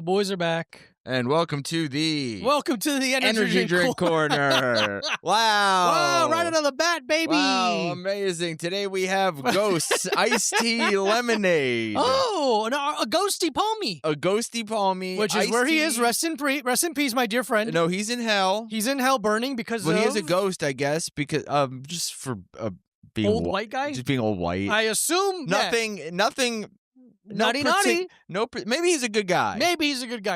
boys are back. And welcome to the Energy Drink Corner. Wow, Wow. right out of the bat, baby. Wow, amazing. Today we have Ghosts Iced Tea Lemonade. Oh, a ghosty palmy. A ghosty palmy. Which is where he is. Rest in peace, my dear friend. No, he's in hell. He's in hell burning because he is a ghost, I guess, because just for being old white guy? Just being old white. I assume nothing. Naughty. Maybe he's a good guy.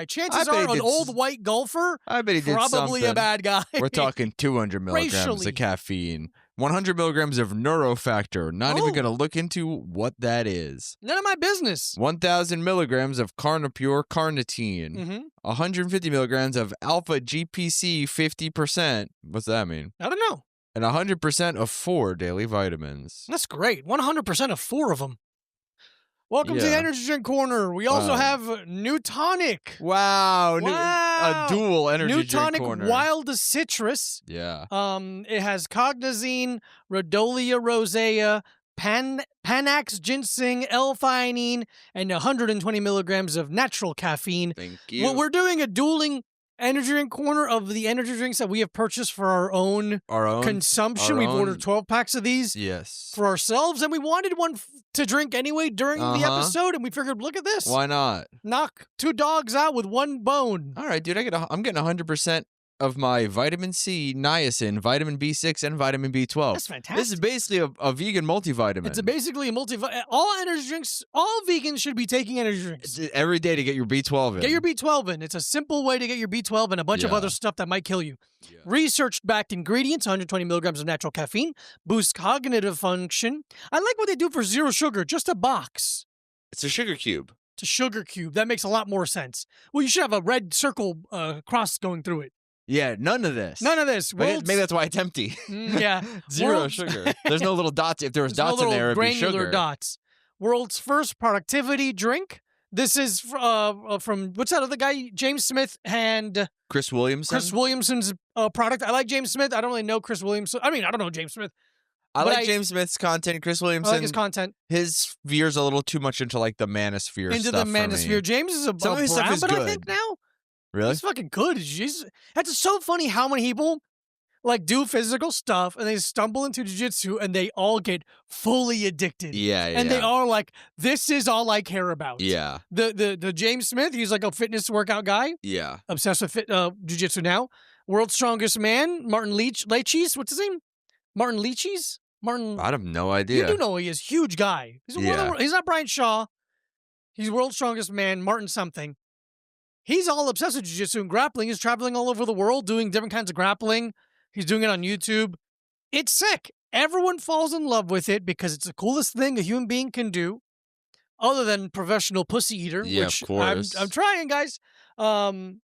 Chances are an old white golfer. I bet he did probably something. a bad guy. We're talking 200 milligrams of caffeine, 100 milligrams of neurofactor. Not even going to look into what that is. None of my business. 1,000 milligrams of Carnipure carnitine. 150 milligrams of alpha GPC 50%. What's that mean? I don't know. And 100% of 4 daily vitamins. That's great. 100% of 4 of them. Welcome to the Energy Drink Corner. We also have New Tonic. Wow. A dual Energy Drink Corner. New Tonic Wild Citrus. Yeah. It has cognizine, rhodolia rosea, Panax ginseng, L-theanine, and 120 milligrams of natural caffeine. Thank you. Well, we're doing a dueling Energy Drink Corner of the energy drinks that we have purchased for our own consumption. We've ordered 12 packs of these for ourselves, and we wanted one to drink anyway during the episode, and we figured, look at this. Why not? Knock 2 dogs out with 1 bone. All right, dude, I'm getting 100% of my vitamin C, niacin, vitamin B6, and vitamin B12. That's fantastic. This is basically a vegan multivitamin. It's basically a multivitamin. All energy drinks, all vegans should be taking energy drinks. Every day to get your B12 in. Get your B12 in. It's a simple way to get your B12 and a bunch of other stuff that might kill you. Yeah. Research-backed ingredients, 120 milligrams of natural caffeine, boost cognitive function. I like what they do for zero sugar, just a box. It's a sugar cube. It's a sugar cube. That makes a lot more sense. Well, you should have a red circle cross going through it. Yeah, none of this. Maybe that's why it's empty. Yeah. Zero sugar. There's no little dots. If there was dots in there, it'd be sugar. Granular dots. World's first productivity drink. This is from, what's that other guy? James Smith and Chris Williamson. Chris Williamson's product. I like James Smith. I don't really know Chris Williamson. I mean, I don't know James Smith. I like James Smith's content. Chris Williamson. I like his content. His veers a little too much into like the manosphere stuff. Into the manosphere. James is a Some of his stuff is good. I think now. Really? It's fucking good. That's so funny how many people like do physical stuff and they stumble into jiu-jitsu and they all get fully addicted. Yeah. And they are like, this is all I care about. Yeah. The James Smith, he's like a fitness workout guy. Yeah. Obsessed with jiu-jitsu now. World's strongest man, Martin Leaches. What's his name? Martin Leaches? I have no idea. You do know who he is. Huge guy. He's not Brian Shaw. He's world's strongest man, Martin something. He's all obsessed with jiu-jitsu and grappling. He's traveling all over the world doing different kinds of grappling. He's doing it on YouTube. It's sick. Everyone falls in love with it because it's the coolest thing a human being can do, other than professional pussy eater, which of course. I'm trying, guys. So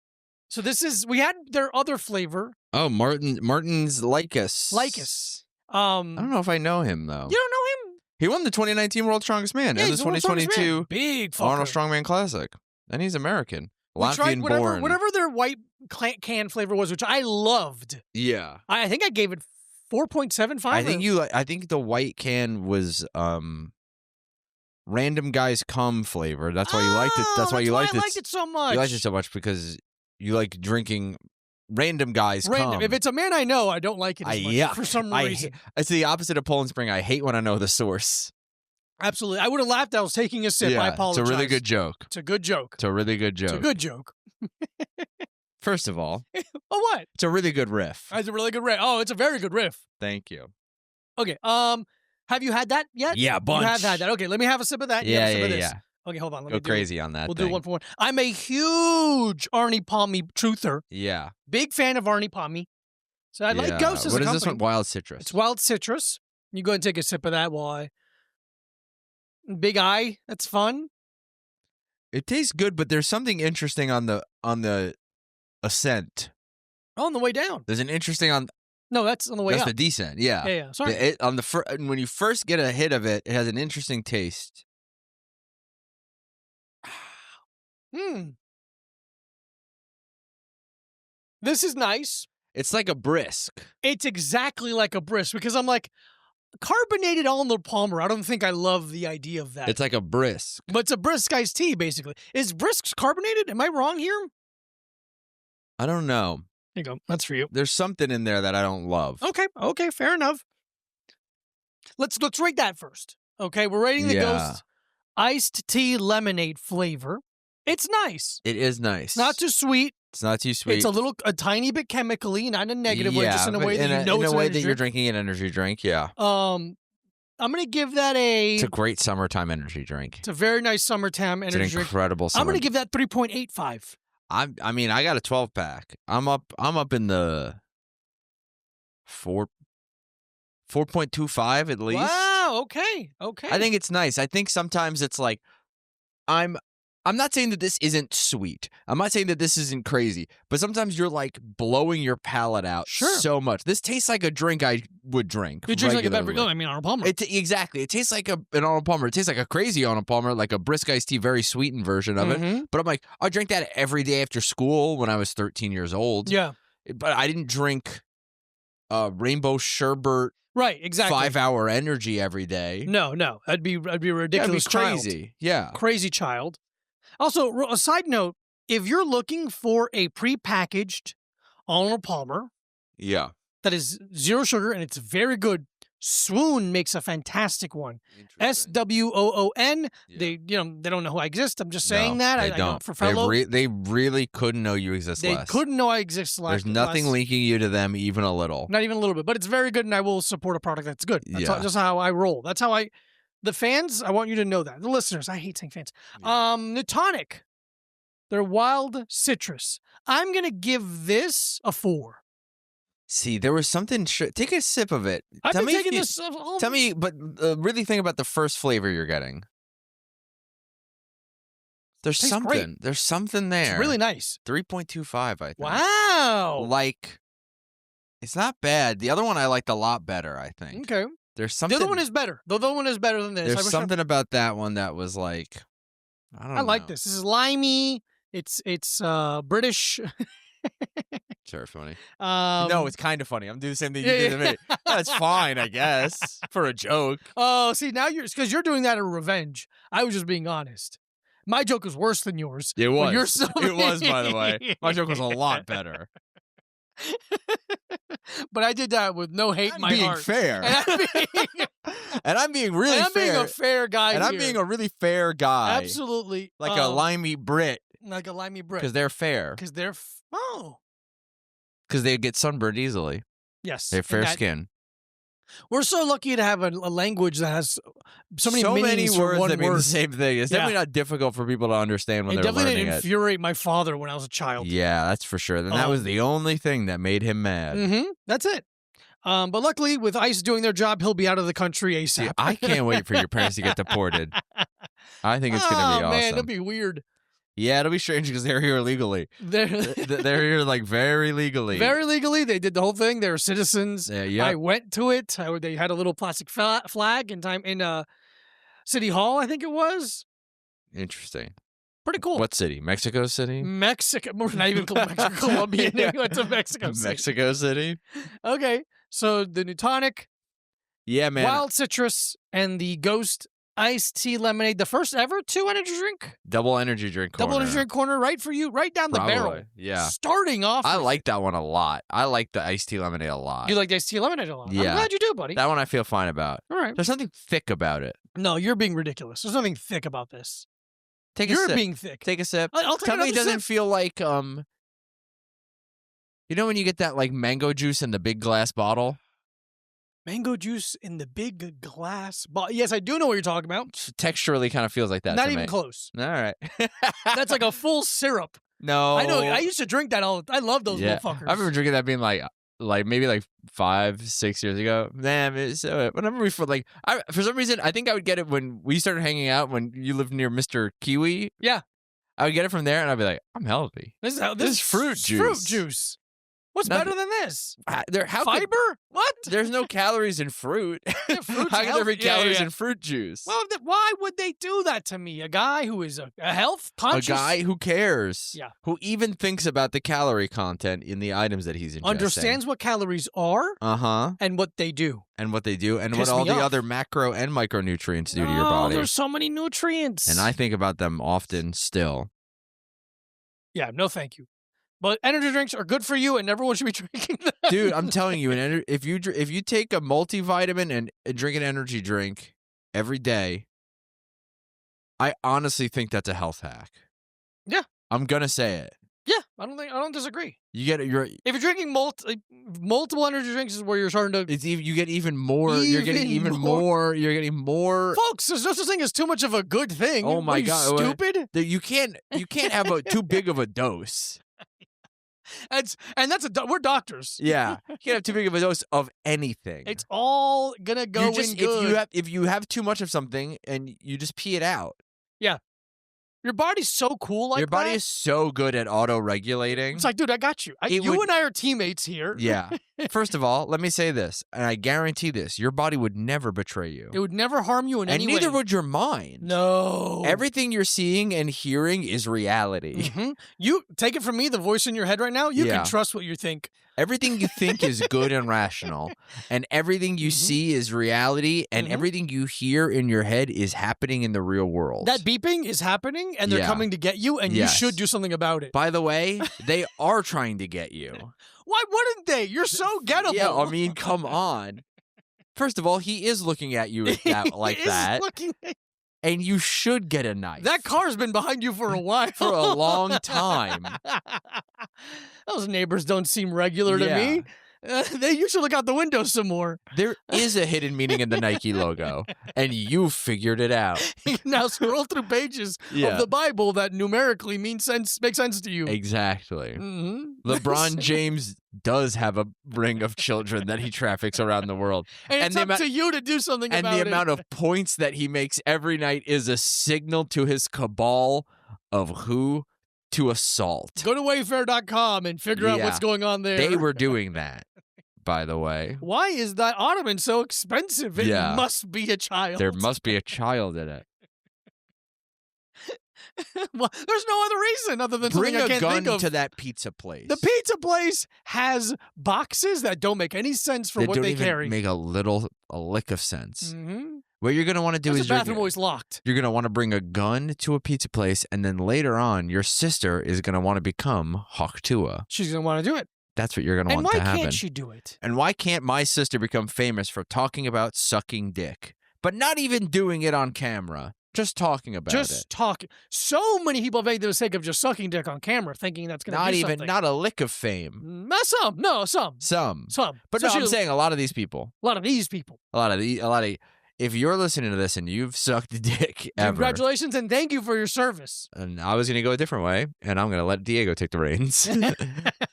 we had their other flavor. Oh, Martin's Lycus. I don't know if I know him, though. You don't know him? He won the 2019 World's Strongest Man and the 2022 Big Arnold Strongman Classic. And he's American. Latvian born. Whatever their white can flavor was, which I loved. Yeah. I think I gave it 4.75. I think the white can was Random Guys Cum flavor. That's why you liked it. That's why you liked it. I liked it so much. You liked it so much because you like drinking Random Guys Cum. If it's a man I know, I don't like it as much for some reason. It's the opposite of Poland Spring. I hate when I know the source. Absolutely. I would have laughed. I was taking a sip. I apologize. It's a really good joke. It's a good joke. It's a really good joke. It's a good joke. First of all. Oh, what? It's a really good riff. It's a really good riff. Oh, it's a very good riff. Thank you. Okay. Have you had that yet? Yeah, a bunch. You have had that. Okay, let me have a sip of that. Yeah. Okay, hold on. Let me go crazy on that. We'll do one for one. I'm a huge Arnie Palmy truther. Yeah. Big fan of Arnie Palmy. So I like Ghost as a company. What is this one? Wild Citrus. It's Wild Citrus. You go ahead and take a sip of that while I... Big Eye. That's fun. It tastes good, but there's something interesting on the ascent. On the way down. There's an interesting on... No, that's on the way up. That's the descent, yeah. Yeah. Sorry. When you first get a hit of it, it has an interesting taste. This is nice. It's like a brisk. It's exactly like a brisk because I'm like, carbonated Arnold Palmer. I don't think I love the idea of that. It's like a brisk. But it's a brisk iced tea, basically. Is brisk carbonated? Am I wrong here? I don't know. There you go. That's for you. There's something in there that I don't love. Okay, fair enough. Let's rate that first. Okay, we're rating the Ghost iced tea lemonade flavor. It's nice. It is nice. It's not too sweet. It's not too sweet. It's a tiny bit chemically, not in a negative way, just in a way that you know it's an energy drink. You're drinking an energy drink, yeah. I'm going to give that It's a great summertime energy drink. It's a very nice summertime energy drink. It's an incredible I'm going to give that 3.85. I mean, I got a 12-pack. I'm up in the 4.25 at least. Wow, okay. I think it's nice. I think sometimes it's like I'm not saying that this isn't sweet. I'm not saying that this isn't crazy, but sometimes you're like blowing your palate out so much. This tastes like a drink I would drink. It tastes like a beverage. I mean, Arnold Palmer. Exactly. It tastes like an Arnold Palmer. It tastes like a crazy Arnold Palmer, like a brisk iced tea, very sweetened version of it. But I'm like, I drank that every day after school when I was 13 years old. Yeah. But I didn't drink rainbow sherbet. Right, exactly. 5-hour energy every day. No. That'd be a ridiculous That'd be crazy. Child. Yeah. Crazy child. Also, a side note, if you're looking for a prepackaged Arnold Palmer that is 0 sugar and it's very good, Swoon makes a fantastic one. SWOON. Yeah. They don't know who I exist. I'm just saying that. They don't. For fellow, they really couldn't know you exist. They couldn't know I exist. There's nothing linking you to them even a little. Not even a little bit, but it's very good, and I will support a product that's good. That's just how I roll. That's how the fans, I want you to know that. The listeners, I hate saying fans. Yeah. Nutonic, they're wild citrus. I'm going to give this a 4. See, there was something. Take a sip of it. I've been taking this. Tell me, but really think about the first flavor you're getting. There's something. Great. There's something there. It's really nice. 3.25, I think. Wow. Like, it's not bad. The other one I liked a lot better, I think. Okay. There's something. The other one is better. The other one is better than this. There's something about that one that was like, I don't know. I like this. This is limey. It's British. Sure, funny. No, it's kind of funny. I'm doing the same thing you did to me. That's fine, I guess, for a joke. Oh, see, now because you're doing that in revenge. I was just being honest. My joke was worse than yours. It was. It was, by the way. My joke was a lot better. But I did that with no hate in my heart. Fair. And I'm being really fair. I'm being a fair guy And I'm being a really fair guy. Absolutely. Like a limey Brit. Like a limey Brit. Because they're fair. Because they're... Because they get sunburned easily. Yes. They have fair skin. We're so lucky to have a language that has so many words that mean the same thing. It's definitely not difficult for people to understand when they're learning it. It definitely didn't infuriate my father when I was a child. Yeah, that's for sure. And that was the only thing that made him mad. That's it. But luckily, with ICE doing their job, he'll be out of the country ASAP. See, I can't wait for your parents to get deported. I think it's going to be awesome. Oh, man, that'd be weird. Yeah, it'll be strange because they're here illegally. They're here like very legally. Very legally. They did the whole thing. They were citizens. Yeah. I went to it. They had a little plastic flag in City Hall, I think it was. Interesting. Pretty cool. What city? Mexico City? Mexico. We're not even Mexico, Colombia. We went to Mexico City. Mexico City. Okay. So the Nutonic. Yeah, man. Wild citrus and the Ghost iced tea lemonade, the first ever 2 energy drink? Double energy drink corner. Double energy drink corner, right for you, right down the barrel. Yeah. Starting off. I like that one a lot. I like the iced tea lemonade a lot. You like the iced tea lemonade a lot? Yeah. I'm glad you do, buddy. That one I feel fine about. All right. There's something thick about it. No, you're being ridiculous. There's nothing thick about this. You're being thick. Take a sip. I'll take Tell me it doesn't sip. feel like, you know when you get that like mango juice in the big glass bottle? Mango juice in the big glass bottle. Yes, I do know what you're talking about. Texturally kind of feels like that. Not even close. All right. That's like a full syrup. No. I know. I used to drink that all. I love those motherfuckers. I remember drinking that being like maybe 5-6 years ago. Man, whenever for some reason I think I would get it when we started hanging out when you lived near Mr. Kiwi. Yeah. I would get it from there and I'd be like, I'm healthy. This is fruit juice. Fruit juice. What's better than this? Fiber? What? There's no calories in fruit. Yeah, fruit's How can there be healthy. calories in fruit juice? Well, why would they do that to me? A guy who is a health conscious, a guy who cares, Yeah. who even thinks about the calorie content in the items that he's ingesting, understands what calories are, and what they do, and what Piss all me the off. other macro and micronutrients do to your Oh, body. there's so many nutrients, And I think about them often still. Yeah, no, thank you. But energy drinks are good for you, and everyone should be drinking them. Dude, I'm telling you, if you take a multivitamin and drink an energy drink every day, I honestly think that's a health hack. Yeah, I'm gonna say it. Yeah, I don't disagree. If you're drinking multiple energy drinks, is where you're starting to. You get even more. You're getting even more. You're getting more. Folks, there's no such thing as too much of a good thing. Oh my God! Stupid. You can't have too big of a dose. We're doctors. Yeah, you can't have too big of a dose of anything. It's all gonna go in good. If you have too much of something and you just pee it out. Yeah. Your body's so cool like that. Your body is so good at auto-regulating. It's like, dude, I got you. You and I are teammates here. Yeah. First of all, let me say this, and I guarantee this. Your body would never betray you. It would never harm you in any way. And neither would your mind. No. Everything you're seeing and hearing is reality. Mm-hmm. You take it from me, the voice in your head right now, you can trust what you think. Everything you think is good and rational, and everything you see is reality, and everything you hear in your head is happening in the real world. That beeping is happening, and they're coming to get you, and you should do something about it. By the way, they are trying to get you. Why wouldn't they? You're so gettable. Yeah, I mean, come on. First of all, he is looking at you like that. And you should get a knife. That car's been behind you for a while. For a long time. Those neighbors don't seem regular to me. You should look out the window some more. There is a hidden meaning in the Nike logo, and you figured it out. Now scroll through pages of the Bible that numerically make sense to you. Exactly. LeBron James does have a ring of children that he traffics around the world. And it's up to you to do something about it. And the amount of points that he makes every night is a signal to his cabal of who to assault. Go to Wayfair.com and figure out what's going on there. They were doing that, by the way. Why is that ottoman so expensive? It must be a child. There must be a child in it. Well, there's no other reason other than bring something I can't gun think of. to that pizza place. The pizza place has boxes that don't make any sense for what they carry. Make a lick of sense. What you're going to want to do is the bathroom always locked. You're going to want to bring a gun to a pizza place, and then later on, your sister is going to want to become Hawktua. She's going to want to do it. That's what you're going to want to happen. And why can't she do it? And why can't my sister become famous for talking about sucking dick, but not even doing it on camera? Just talking about it. Just talking. So many people have made the mistake of just sucking dick on camera, thinking that's going to be something. Not a lick of fame. Some. But no, I'm saying a lot of these people. If you're listening to this and you've sucked dick ever, congratulations and thank you for your service. And I was going to go a different way, and I'm going to let Diego take the reins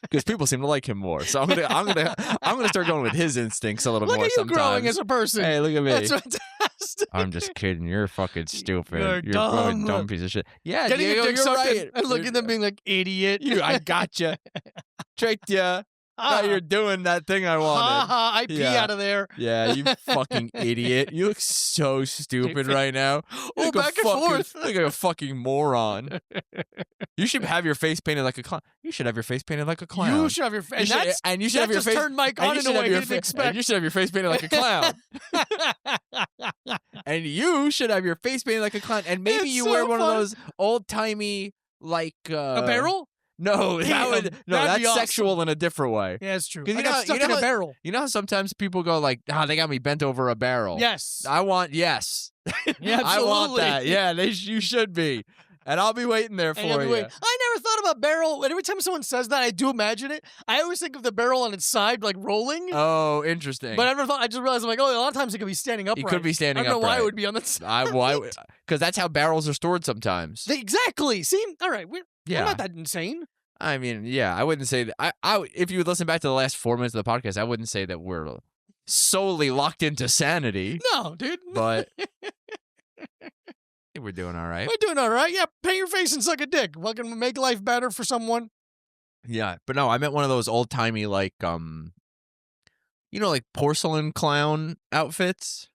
because people seem to like him more. So I'm gonna start going with his instincts a little more. Look at you growing as a person. Hey, look at me. That's fantastic. I'm just kidding. You're fucking stupid. You're dumb. a dumb piece of shit. Yeah, Getting Diego, your dick you're sucked right. and looking at them being like, idiot. I gotcha. Tricked ya. Now you're doing that thing I wanted. I pee out of there. Yeah, you fucking idiot. You look so stupid right now. Oh, back and forth. You look like a fucking moron. You should have your face painted like a clown. You should have your face painted like a clown. You should have your face. And you should have your face. Turned Mike on in a way you didn't expect. And you should have your face painted like a clown. And you should have your face painted like a clown. And maybe you wear one of those old timey like a barrel. No, that's awesome. Sexual in a different way. Yeah, it's true. I got stuck in a barrel. You know how sometimes people go like, they got me bent over a barrel. Yes. I want yes. Yeah, absolutely. I want that. Yeah, you should be. And I'll be waiting there for you. I never thought about barrel. And every time someone says that, I do imagine it. I always think of the barrel on its side, like rolling. Oh, interesting. But I just realized, I'm like, a lot of times it could be standing upright. It could be standing upright. I don't know why it would be on the side. Because that's how barrels are stored sometimes. Exactly. See? All right. We're not that insane. I mean, yeah, I wouldn't say that. If you would listen back to the last 4 minutes of the podcast, I wouldn't say that we're solely locked into sanity. No, dude. But we're doing all right. We're doing all right. Yeah, paint your face and suck a dick. Fucking make life better for someone. Yeah, but no, I meant one of those old timey like like porcelain clown outfits.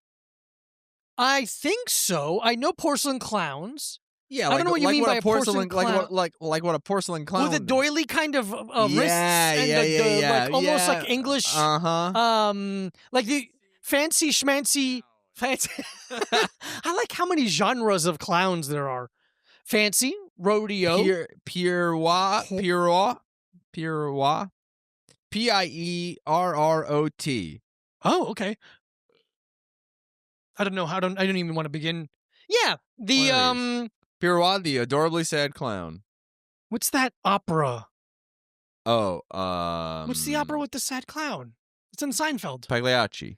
I think so. I know porcelain clowns. Yeah, I don't know what you mean by a porcelain clown. Like what a porcelain clown With the doily kind of wrists and like almost like English. Like the fancy schmancy. Fancy. I like how many genres of clowns there are. Fancy, rodeo, Pierrot, Pierrot. Oh, okay. I don't know. I don't even want to begin. Yeah, the Pierrot, the adorably sad clown. What's that opera? Oh, what's the opera with the sad clown? It's in Seinfeld. Pagliacci.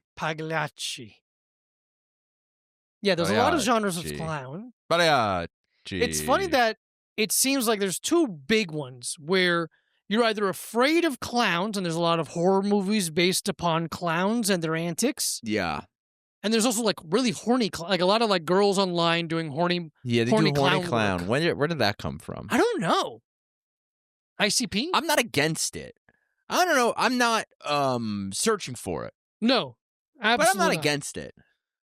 Yeah, there's a lot of genres of clown. Pagliacci. It's funny that it seems like there's two big ones where you're either afraid of clowns, and there's a lot of horror movies based upon clowns and their antics. Yeah. And there's also like really horny, like a lot of like girls online doing horny. Yeah, they do horny clown. Where did that come from? I don't know. ICP? I'm not against it. I don't know. I'm not searching for it. No, absolutely. But I'm not against it.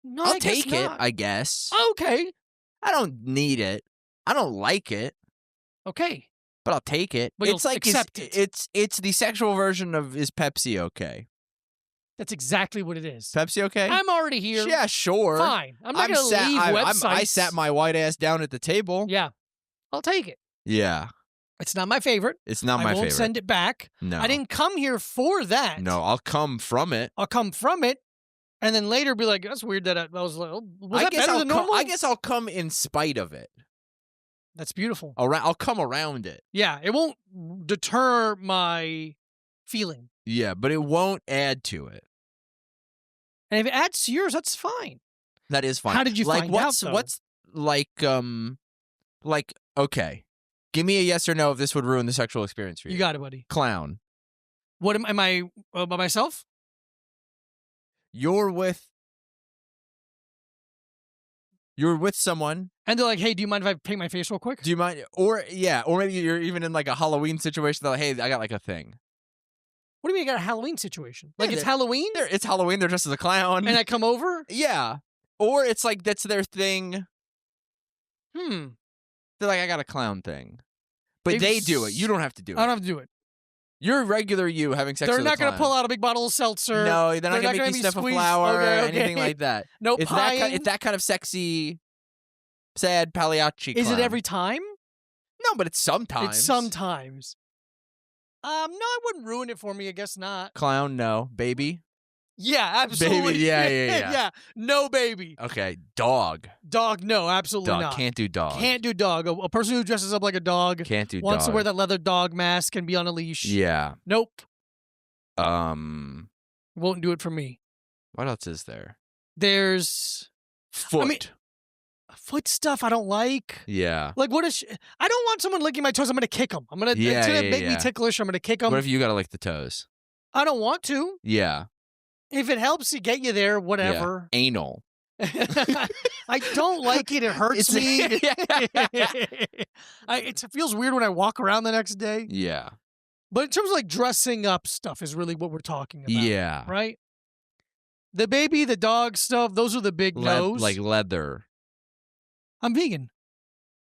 No, I'll take it, I guess. Okay. I don't need it. I don't like it. Okay. But I'll take it. But it's like accept it. It's the sexual version of is Pepsi okay? That's exactly what it is. Pepsi okay? I'm already here. Yeah, sure. Fine. I'm not going to leave websites. I sat my white ass down at the table. Yeah. I'll take it. Yeah. It's not my favorite. It's not my favorite. I won't send it back. No. I didn't come here for that. No, I'll come from it. And then later be like, that's weird that I was like, was that better than normal? I guess I'll come in spite of it. That's beautiful. I'll come around it. Yeah, it won't deter my feeling. Yeah, but it won't add to it. And if it adds to yours, that's fine. That is fine. How did you find out, though? What's okay. Give me a yes or no if this would ruin the sexual experience for you. You got it, buddy. Clown. What am I by myself? You're with someone. And they're like, hey, do you mind if I paint my face real quick? Do you mind? Or maybe you're even in like a Halloween situation. They're like, hey, I got like a thing. What do you mean you got a Halloween situation? Like it's Halloween? It's Halloween. They're dressed as a clown. And I come over? Yeah. Or it's like that's their thing. They're like, I got a clown thing. But they do it. You don't have to do it. I don't have to do it. You're regular you having sex with a clown. They're not going to pull out a big bottle of seltzer. No, they're not going to make you sniff a flower or anything like that. No it's pie. It's that kind of sexy, sad Pagliacci clown. Is it every time? No, but it's sometimes. It's sometimes. No, I wouldn't ruin it for me. I guess not. Clown, no. Baby? Yeah, absolutely. Baby, yeah. Yeah, no baby. Okay, dog. Dog, no, absolutely not. Can't do dog. Can't do dog. A person who dresses up like a dog can't do wants dog. to wear that leather dog mask and be on a leash. Yeah. Nope. Won't do it for me. What else is there? There's foot. Foot stuff I don't like. Yeah. Like what is? I don't want someone licking my toes. I'm gonna kick them. It's gonna make me ticklish. I'm gonna kick them. What if you gotta lick the toes? I don't want to. Yeah. If it helps to get you there, whatever. Yeah. Anal. I don't like it. It hurts me. It feels weird when I walk around the next day. Yeah. But in terms of like dressing up stuff is really what we're talking about. Yeah. Right? The baby, the dog stuff, those are the big no's. Like leather. I'm vegan.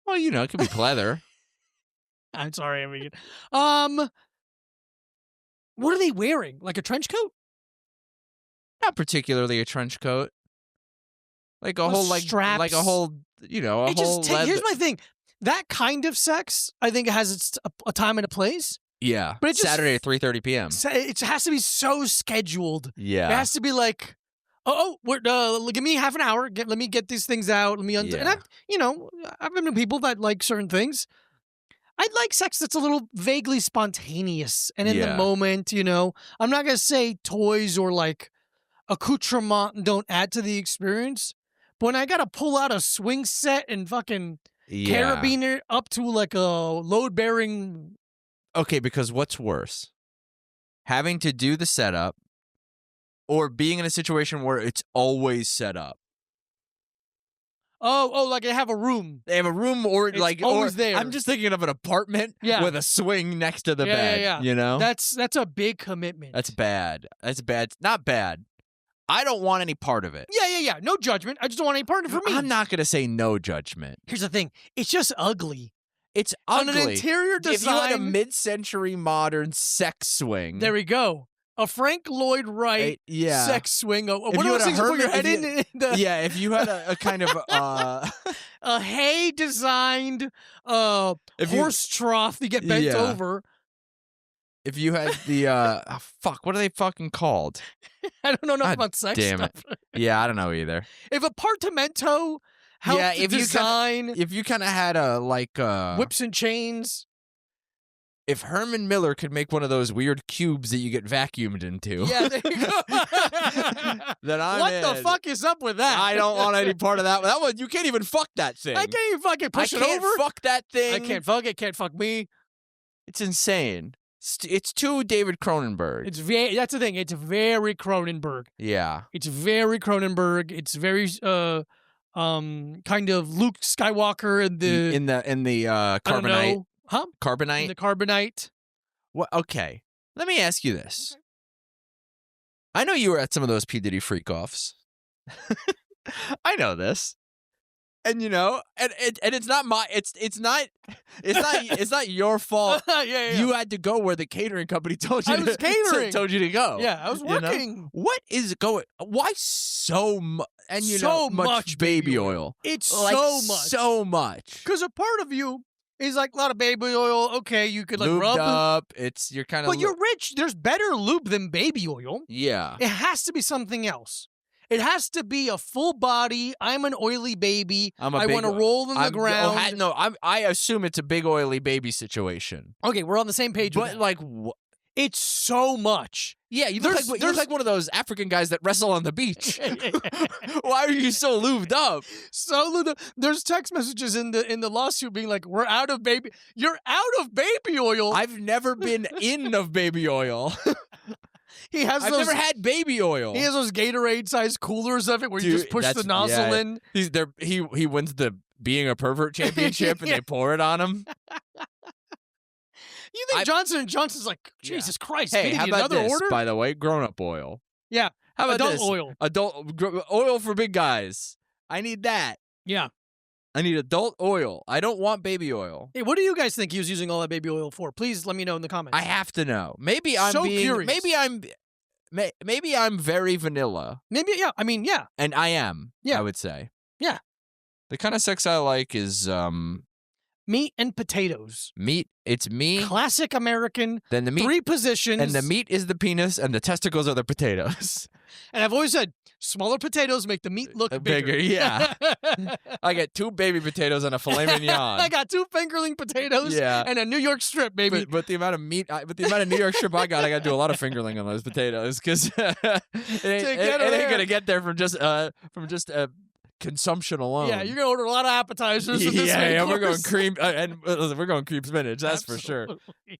Well, it could be leather. I'm sorry, I'm vegan. What are they wearing? Like a trench coat? Not particularly a trench coat. Like a whole straps. Like a whole, a whole leather. Here's my thing. That kind of sex, I think it has a time and a place. Yeah. But it's Saturday at 3:30 p.m. It has to be so scheduled. Yeah. It has to be like, give me half an hour. Let me get these things out. Let me And I've been with people that like certain things. I'd like sex that's a little vaguely spontaneous and in the moment, I'm not going to say toys or like accoutrement don't add to the experience. But when I got to pull out a swing set and fucking carabine it up to like a load-bearing... Okay, because what's worse? Having to do the setup or being in a situation where it's always set up? like they have a room. They have a room, or It's like always there. I'm just thinking of an apartment with a swing next to the bed. Yeah. You know, that's a big commitment. That's bad. That's bad. Not bad. I don't want any part of it. Yeah. No judgment. I just don't want any part of it for me. I'm not gonna say no judgment. Here's the thing. It's just ugly. It's ugly. On an interior design. If you had a mid-century modern sex swing, there we go. A Frank Lloyd Wright sex swing. What are those things you put your head in? Yeah, if you had a kind of a hay designed horse trough to get bent over. If you had the what are they fucking called? I don't know enough about sex stuff. Yeah, I don't know either. If Apartamento helped design, if you kind of had a whips and chains. If Herman Miller could make one of those weird cubes that you get vacuumed into, yeah, there you go. Then I'm what in. the fuck is up with that? I don't want any part of that. That one, you can't even fuck that thing. I can't even fucking push it over. I can't fuck that thing. I can't fuck it. Can't fuck me. It's insane. It's too David Cronenberg. That's the thing. It's very Cronenberg. Yeah. It's very Cronenberg. It's very kind of Luke Skywalker in the Carbonite. Huh? Carbonite? In the Carbonite. Well, okay. Let me ask you this. Okay. I know you were at some of those P. Diddy freak-offs. I know this. And and it's not it's not your fault. Yeah. You had to go where the catering company told you told you to go. Yeah, I was working. You know? What is going? Why so much? And so much baby oil. It's like, so much. Because a part of you is like a lot of baby oil. Okay, you could like lubed rub up. You're kind of. But you're rich. There's better lube than baby oil. Yeah. It has to be something else. It has to be a full body. I'm an oily baby. I want to roll in the ground. I assume it's a big oily baby situation. Okay, we're on the same page. But like, it's so much. Yeah, you look like one of those African guys that wrestle on the beach. Why are you so lubed up? So lubed up. There's text messages in the lawsuit being like, "We're out of baby. You're out of baby oil." I've never been in of baby oil. I've never had baby oil. He has those Gatorade-sized coolers of it where you just push the nozzle in. He wins the Being a Pervert championship and they pour it on him. You think Johnson & Johnson's like, Jesus Christ, hey, how about another this, order? by the way, grown-up oil. Yeah. How about adult this? oil? Adult oil for big guys. I need that. Yeah. I need adult oil. I don't want baby oil. Hey, what do you guys think he was using all that baby oil for? Please let me know in the comments. I have to know. Maybe I'm curious. Maybe I'm very vanilla. Maybe, yeah. I mean, yeah. And I am, yeah. I would say. Yeah. The kind of sex I like is meat and potatoes. It's me. Classic American. Then the meat. 3 positions. And the meat is the penis and the testicles are the potatoes. And I've always said, smaller potatoes make the meat look bigger. Yeah. I get 2 baby potatoes and a filet mignon. I got 2 fingerling potatoes and a New York strip, baby. But the amount of New York strip I got to do a lot of fingerling on those potatoes because it ain't gonna get there from just consumption alone. Yeah, you're gonna order a lot of appetizers. We're going cream we're going cream spinach. That's for sure.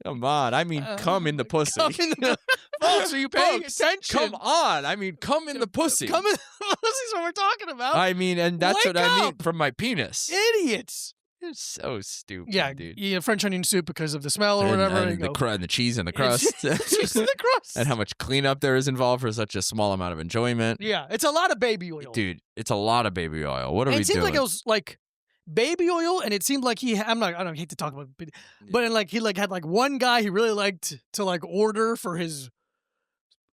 Come on, I mean, come in the pussy. Folks, are you paying attention? Come on, I mean, come in the pussy. Come in the pussy's what we're talking about. I mean, and that's Wake what up. I mean from my penis. Idiots. You're so stupid, dude. Yeah, French onion soup because of the smell or whatever. And the cheese and the crust. Cheese and the crust. And how much cleanup there is involved for such a small amount of enjoyment. Yeah, it's a lot of baby oil. Dude, it's a lot of baby oil. What are we doing? It seemed like it was like baby oil, and it seemed like I don't hate to talk about it, but he had like one guy he really liked to like order for his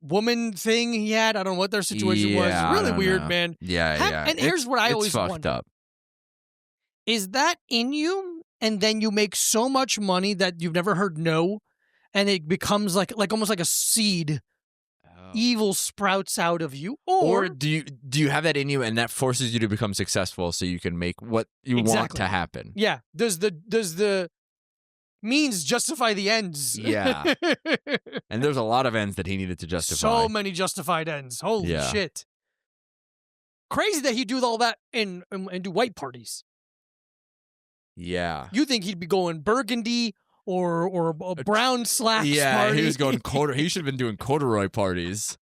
woman thing he had. I don't know what their situation was. Really weird, man. Yeah. And here's what I always fucked up. Is that in you, and then you make so much money that you've never heard no, and it becomes like almost like a seed. Evil sprouts out of you, or do you have that in you, and that forces you to become successful, so you can make what you want to happen? Yeah. Does the means justify the ends? Yeah. And there's a lot of ends that he needed to justify. So many justified ends. Holy shit! Crazy that he'd do all that and do white parties. Yeah. You think he'd be going burgundy or a brown slacks party? He was going he should have been doing corduroy parties.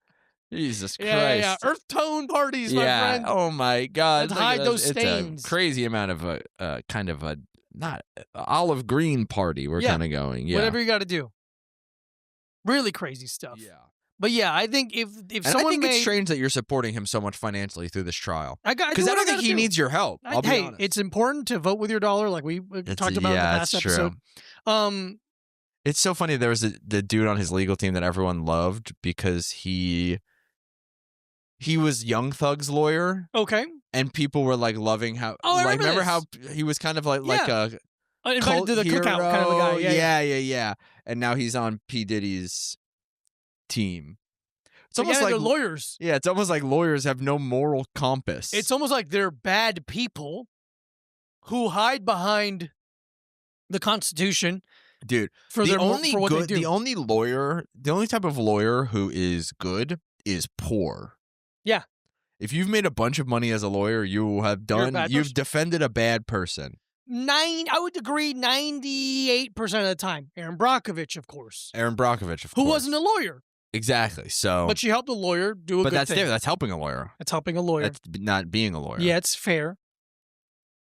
Jesus Christ. Yeah. Earth tone parties, my friend. Oh my God. Let's hide those stains. It's a crazy amount of kind of a not olive green party we're kind of going. Yeah. Whatever you got to do. Really crazy stuff. Yeah. But yeah, I think if someone I think it's strange that you're supporting him so much financially through this trial. Because I don't think he needs your help. I'll be honest. It's important to vote with your dollar, like we talked about in the past episode. True. It's so funny. There was the dude on his legal team that everyone loved because he was Young Thug's lawyer. Okay. And people were like loving how. Oh, I remember how he was kind of like a invited to the hero. cookout kind of a guy. Yeah. And now he's on P. Diddy's team. It's almost like they're lawyers. Yeah, it's almost like lawyers have no moral compass. It's almost like they're bad people who hide behind the Constitution. Dude, for the only type of lawyer who is good is poor. Yeah. If you've made a bunch of money as a lawyer, you've defended a bad person. I would agree 98% of the time. Aaron Brockovich, of course. Who wasn't a lawyer. Exactly. So, but she helped a lawyer do a good thing. But that's different. That's helping a lawyer. That's helping a lawyer. That's not being a lawyer. Yeah, it's fair.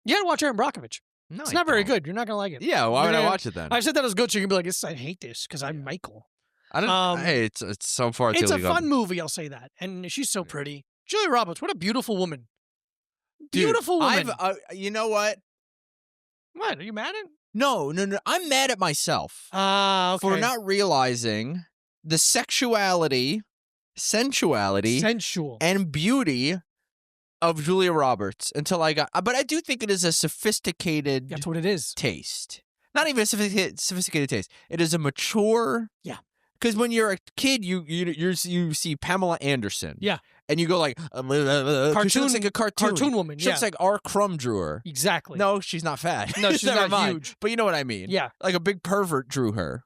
You gotta watch Aaron Brockovich. No, it's not very good. You're not gonna like it. Yeah, why would I watch it then? I said that as good, so you can be like, I hate this because I'm Michael. I don't. Hey, it's so far. It's a fun movie. I'll say that, and she's so pretty. Julia Roberts, what a beautiful woman. Beautiful woman. You know what? What? Are you mad at? No. I'm mad at myself okay. for not realizing the sensuality, and beauty of Julia Roberts until I got. But I do think it is a sophisticated. That's what it is. Taste. Not even a sophisticated taste. It is a mature. Yeah. Because when you're a kid, you see Pamela Anderson. Yeah. And you go like, cartoon, she looks like a cartoon woman. She looks like R. Crumb drew her. Exactly. No, she's not fat. No, she's not huge. But you know what I mean. Yeah. Like a big pervert drew her.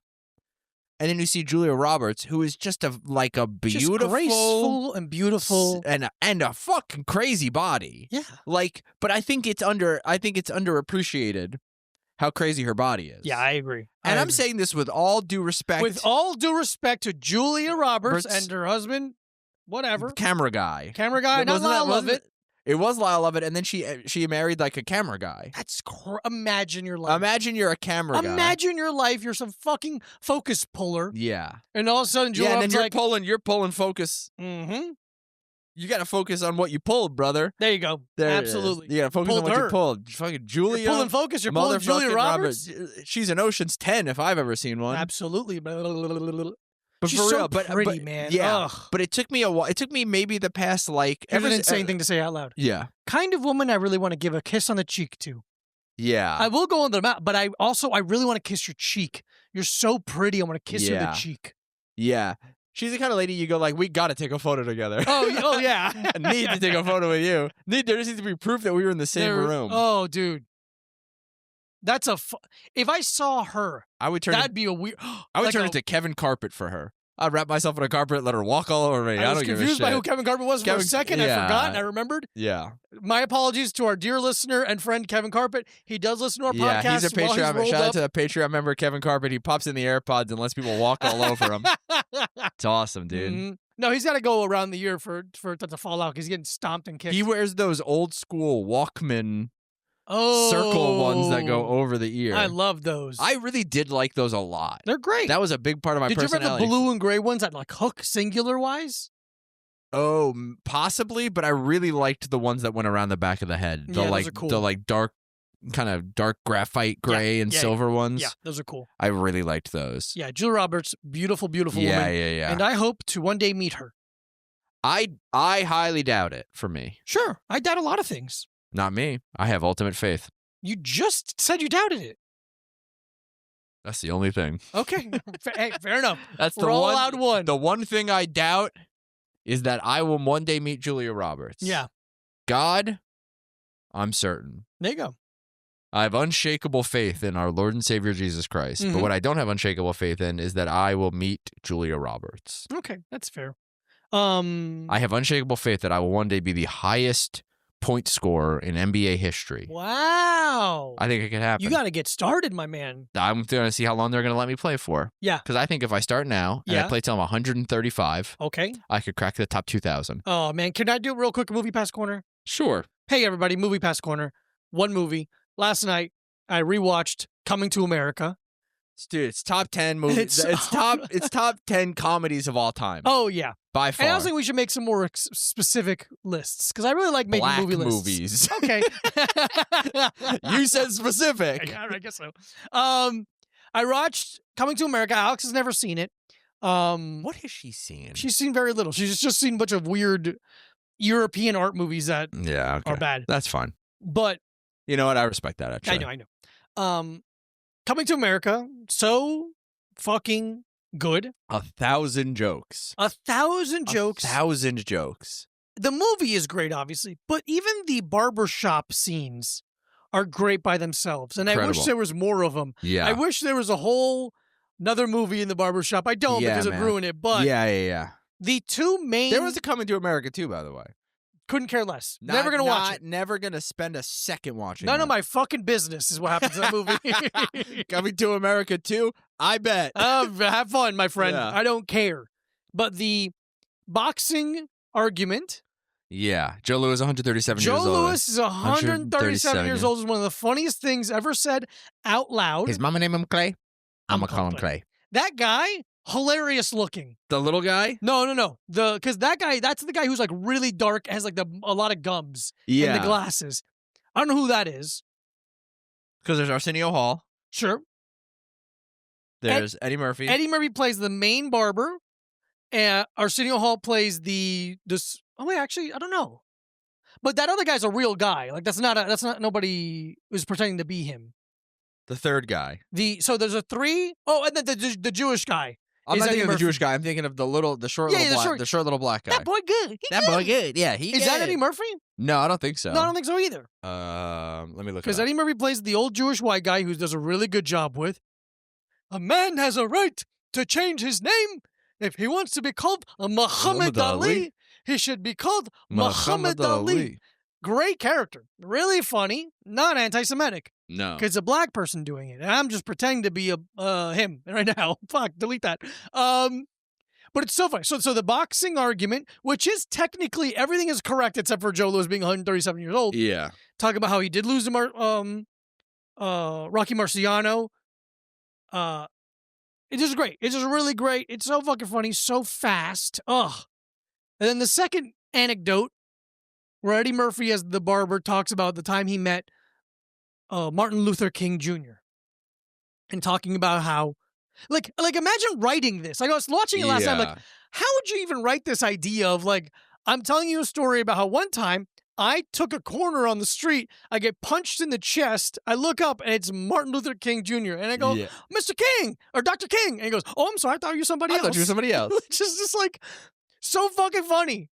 And then you see Julia Roberts, who is just a beautiful, just graceful and beautiful, and a fucking crazy body. Yeah. But I think it's underappreciated how crazy her body is. Yeah, I agree. I'm saying this with all due respect. With all due respect to Julia Roberts and her husband, whatever. Camera guy. Not Lyle Lovett. It was Lyle Lovett, and then she married like a camera guy. That's imagine your life. Imagine you're a camera guy. Imagine your life. You're some fucking focus puller. Yeah. And all of a sudden, Julia Roberts and then you're pulling focus. Mm-hmm. You got to focus on what you pulled, brother. There you go. Absolutely. You got to focus on what you pulled. Fucking Julia. You're pulling focus. You're pulling Julia Roberts. She's an Ocean's 10 if I've ever seen one. Absolutely. But she's for so real, pretty, man. Yeah. Ugh. But it took me a while. It took me maybe the past Here's an insane thing to say out loud. Yeah. Kind of woman I really want to give a kiss on the cheek to. Yeah. I will go on the mouth, but I really want to kiss your cheek. You're so pretty. I want to kiss her the cheek. Yeah. She's the kind of lady you go like, we got to take a photo together. Oh yeah. I need to take a photo with you. There just needs to be proof that we were in the same room. Oh, dude. That's if I saw her, that'd be a weird. I would turn into Kevin Carpet for her. I'd wrap myself in a carpet, let her walk all over me. I don't give a shit. I was confused by who Kevin Carpet was for a second. I forgot and I remembered. Yeah. My apologies to our dear listener and friend Kevin Carpet. He does listen to our podcast. Yeah, he's a Patreon. Shout out to the Patreon member Kevin Carpet. He pops in the AirPods and lets people walk all over him. It's awesome, dude. Mm-hmm. No, he's got to go around the year for it to fall out because he's getting stomped and kicked. He wears those old school Walkman circle ones that go over the ear. I love those. I really did like those a lot. They're great. That was a big part of my personality. Did you ever the blue and gray ones that like hook singular wise? Oh, possibly, but I really liked the ones that went around the back of the head. Those are cool. The dark, kind of dark graphite gray and silver ones. Yeah, those are cool. I really liked those. Yeah, Julia Roberts, beautiful, beautiful woman. Yeah. And I hope to one day meet her. I highly doubt it for me. Sure, I doubt a lot of things. Not me. I have ultimate faith. You just said you doubted it. That's the only thing. Okay. Hey, fair enough. We're all allowed one. The one thing I doubt is that I will one day meet Julia Roberts. Yeah. God, I'm certain. There you go. I have unshakable faith in our Lord and Savior Jesus Christ. Mm-hmm. But what I don't have unshakable faith in is that I will meet Julia Roberts. Okay, that's fair. I have unshakable faith that I will one day be the highest point scorer in NBA history. Wow. I think it could happen. You got to get started, my man. I'm going to see how long they're going to let me play for. Yeah. Because I think if I start now and I play till I'm 135, okay, I could crack the top 2,000. Oh, man. Can I do it real quick? MoviePass Corner? Sure. Hey, everybody. MoviePass Corner. One movie. Last night, I rewatched Coming to America. Dude, it's top 10 movies. It's top 10 comedies of all time. Oh, yeah. By far. And I was thinking we should make some more specific lists because I really like making Black movie lists. movies. Okay. You said specific. Yeah, I guess so. I watched Coming to America. Alex has never seen it. What has she seen? She's seen very little. She's just seen a bunch of weird European art movies that are bad. That's fine. But you know what? I respect that, actually. I know. Coming to America, so fucking good. 1,000 jokes. 1,000 jokes. 1,000 jokes. The movie is great, obviously, but even the barbershop scenes are great by themselves. And Incredible. I wish there was more of them. Yeah. I wish there was a whole another movie in the barbershop. I don't because it'd ruin it. But yeah. the two main... There was a Coming to America, too, by the way. Couldn't care less. Never going to watch it. Never going to spend a second watching None that. of my fucking business is what happens in that movie. Coming to America 2, I bet. Have fun, my friend. Yeah. I don't care. But the boxing argument... Yeah. Joe Louis, 137 years old. Joe Louis is 137 years old. Is one of the funniest things ever said out loud. His mama named him Clay. I'm going to call him Clay. That guy, hilarious looking. The little guy? No. Because that guy, that's the guy who's like really dark, has like a lot of gums and the glasses. I don't know who that is. Because there's Arsenio Hall. Sure. There's Eddie Murphy. Eddie Murphy plays the main barber. And Arsenio Hall plays oh wait, actually, I don't know. But that other guy's a real guy. Like that's not nobody who's pretending to be him. The third guy. So there's a three. Oh, and then the Jewish guy. I'm not thinking of the Jewish guy. I'm thinking of the short little black guy. That boy good. Boy good. Yeah, is that Eddie Murphy? No, I don't think so. No, I don't think so either. Let me look. Because Eddie Murphy plays the old Jewish white guy who does a really good job with. A man has a right to change his name. If he wants to be called Muhammad Ali, he should be called Muhammad Ali. Great character. Really funny. Not anti-Semitic. No. Because it's a black person doing it. And I'm just pretending to be him right now. Fuck, delete that. But it's so funny. So the boxing argument, which is technically everything is correct except for Joe Louis being 137 years old. Yeah. Talk about how he did lose to Rocky Marciano. It is great. It's just really great. It's so fucking funny, so fast. Ugh. And then the second anecdote, where Eddie Murphy as the barber talks about the time he met Martin Luther King Jr. and talking about how, like imagine writing this. Like I was watching it last time, like, how would you even write this idea of like, I'm telling you a story about how one time I took a corner on the street. I get punched in the chest. I look up and it's Martin Luther King Jr. And I go, Mr. King or Dr. King. And he goes, oh, I'm sorry. I thought you were somebody else. I thought you were somebody else. Which is just like so fucking funny.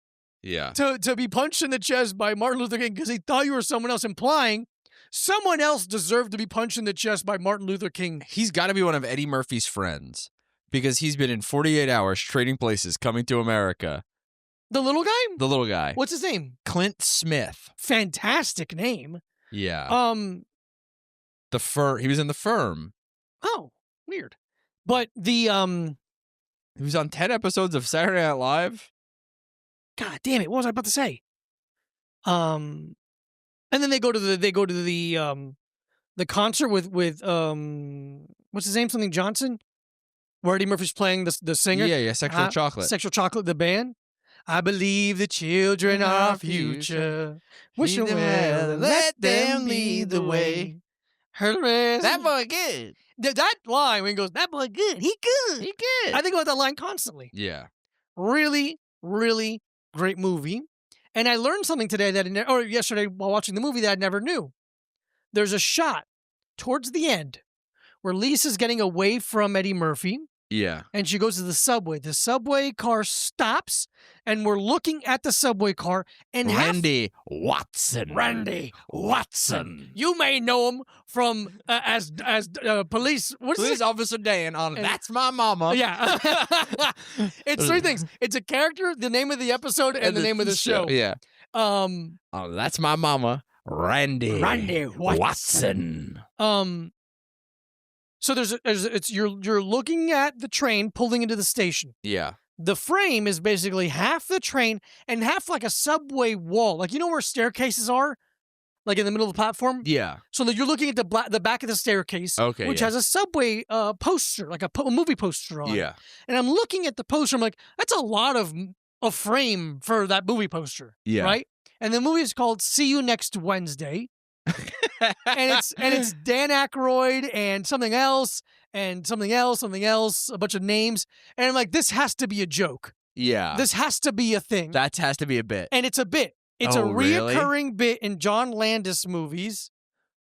Yeah. To be punched in the chest by Martin Luther King because he thought you were someone else, implying someone else deserved to be punched in the chest by Martin Luther King. He's got to be one of Eddie Murphy's friends because he's been in 48 Hours, Trading Places, Coming to America. The little guy? The little guy. What's his name? Clint Smith. Fantastic name. Yeah. He was in The Firm. Oh, weird. But the he was on 10 episodes of Saturday Night Live. God damn it! What was I about to say? And then they go to the concert with what's his name? Something Johnson, where Eddie Murphy's playing the singer. Yeah. Sexual Chocolate. Sexual Chocolate, the band. I believe the children are our future. Wish them well, let them lead the way. That boy good. That line when he goes, that boy good. He good. He good. I think about that line constantly. Yeah. Really, really great movie. And I learned something today yesterday while watching the movie that I never knew. There's a shot towards the end where Lisa's getting away from Eddie Murphy. Yeah. And she goes to the subway. The subway car stops, and we're looking at the subway car. And Randy Watson. You may know him from as police. Police Officer Dan on That's My Mama. Yeah. It's three things. It's a character, the name of the episode, and the name of the show. Yeah. Um, Oh, that's my mama, Randy Watson. So you're looking at the train pulling into the station. Yeah. The frame is basically half the train and half like a subway wall. Like, you know where staircases are? Like in the middle of the platform? Yeah. So that you're looking at the back of the staircase, which has a subway poster, like a movie poster on it. Yeah. And I'm looking at the poster. I'm like, that's a lot of a frame for that movie poster. Yeah. Right? And the movie is called See You Next Wednesday. and it's Dan Aykroyd and something else, a bunch of names. And I'm like, this has to be a joke. Yeah. This has to be a thing. That has to be a bit. And it's a bit. It's a reoccurring bit in John Landis movies.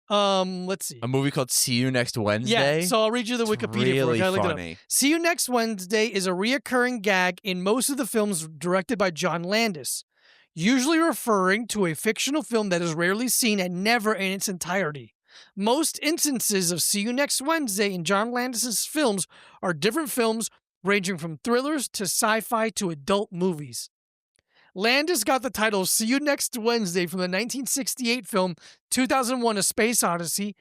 Let's see. A movie called See You Next Wednesday? Yeah, so I'll read you the Wikipedia really for it. funny. See You Next Wednesday is a reoccurring gag in most of the films directed by John Landis, usually referring to a fictional film that is rarely seen and never in its entirety. Most instances of See You Next Wednesday in John Landis' films are different films ranging from thrillers to sci-fi to adult movies. Landis got the title See You Next Wednesday from the 1968 film 2001: A Space Odyssey.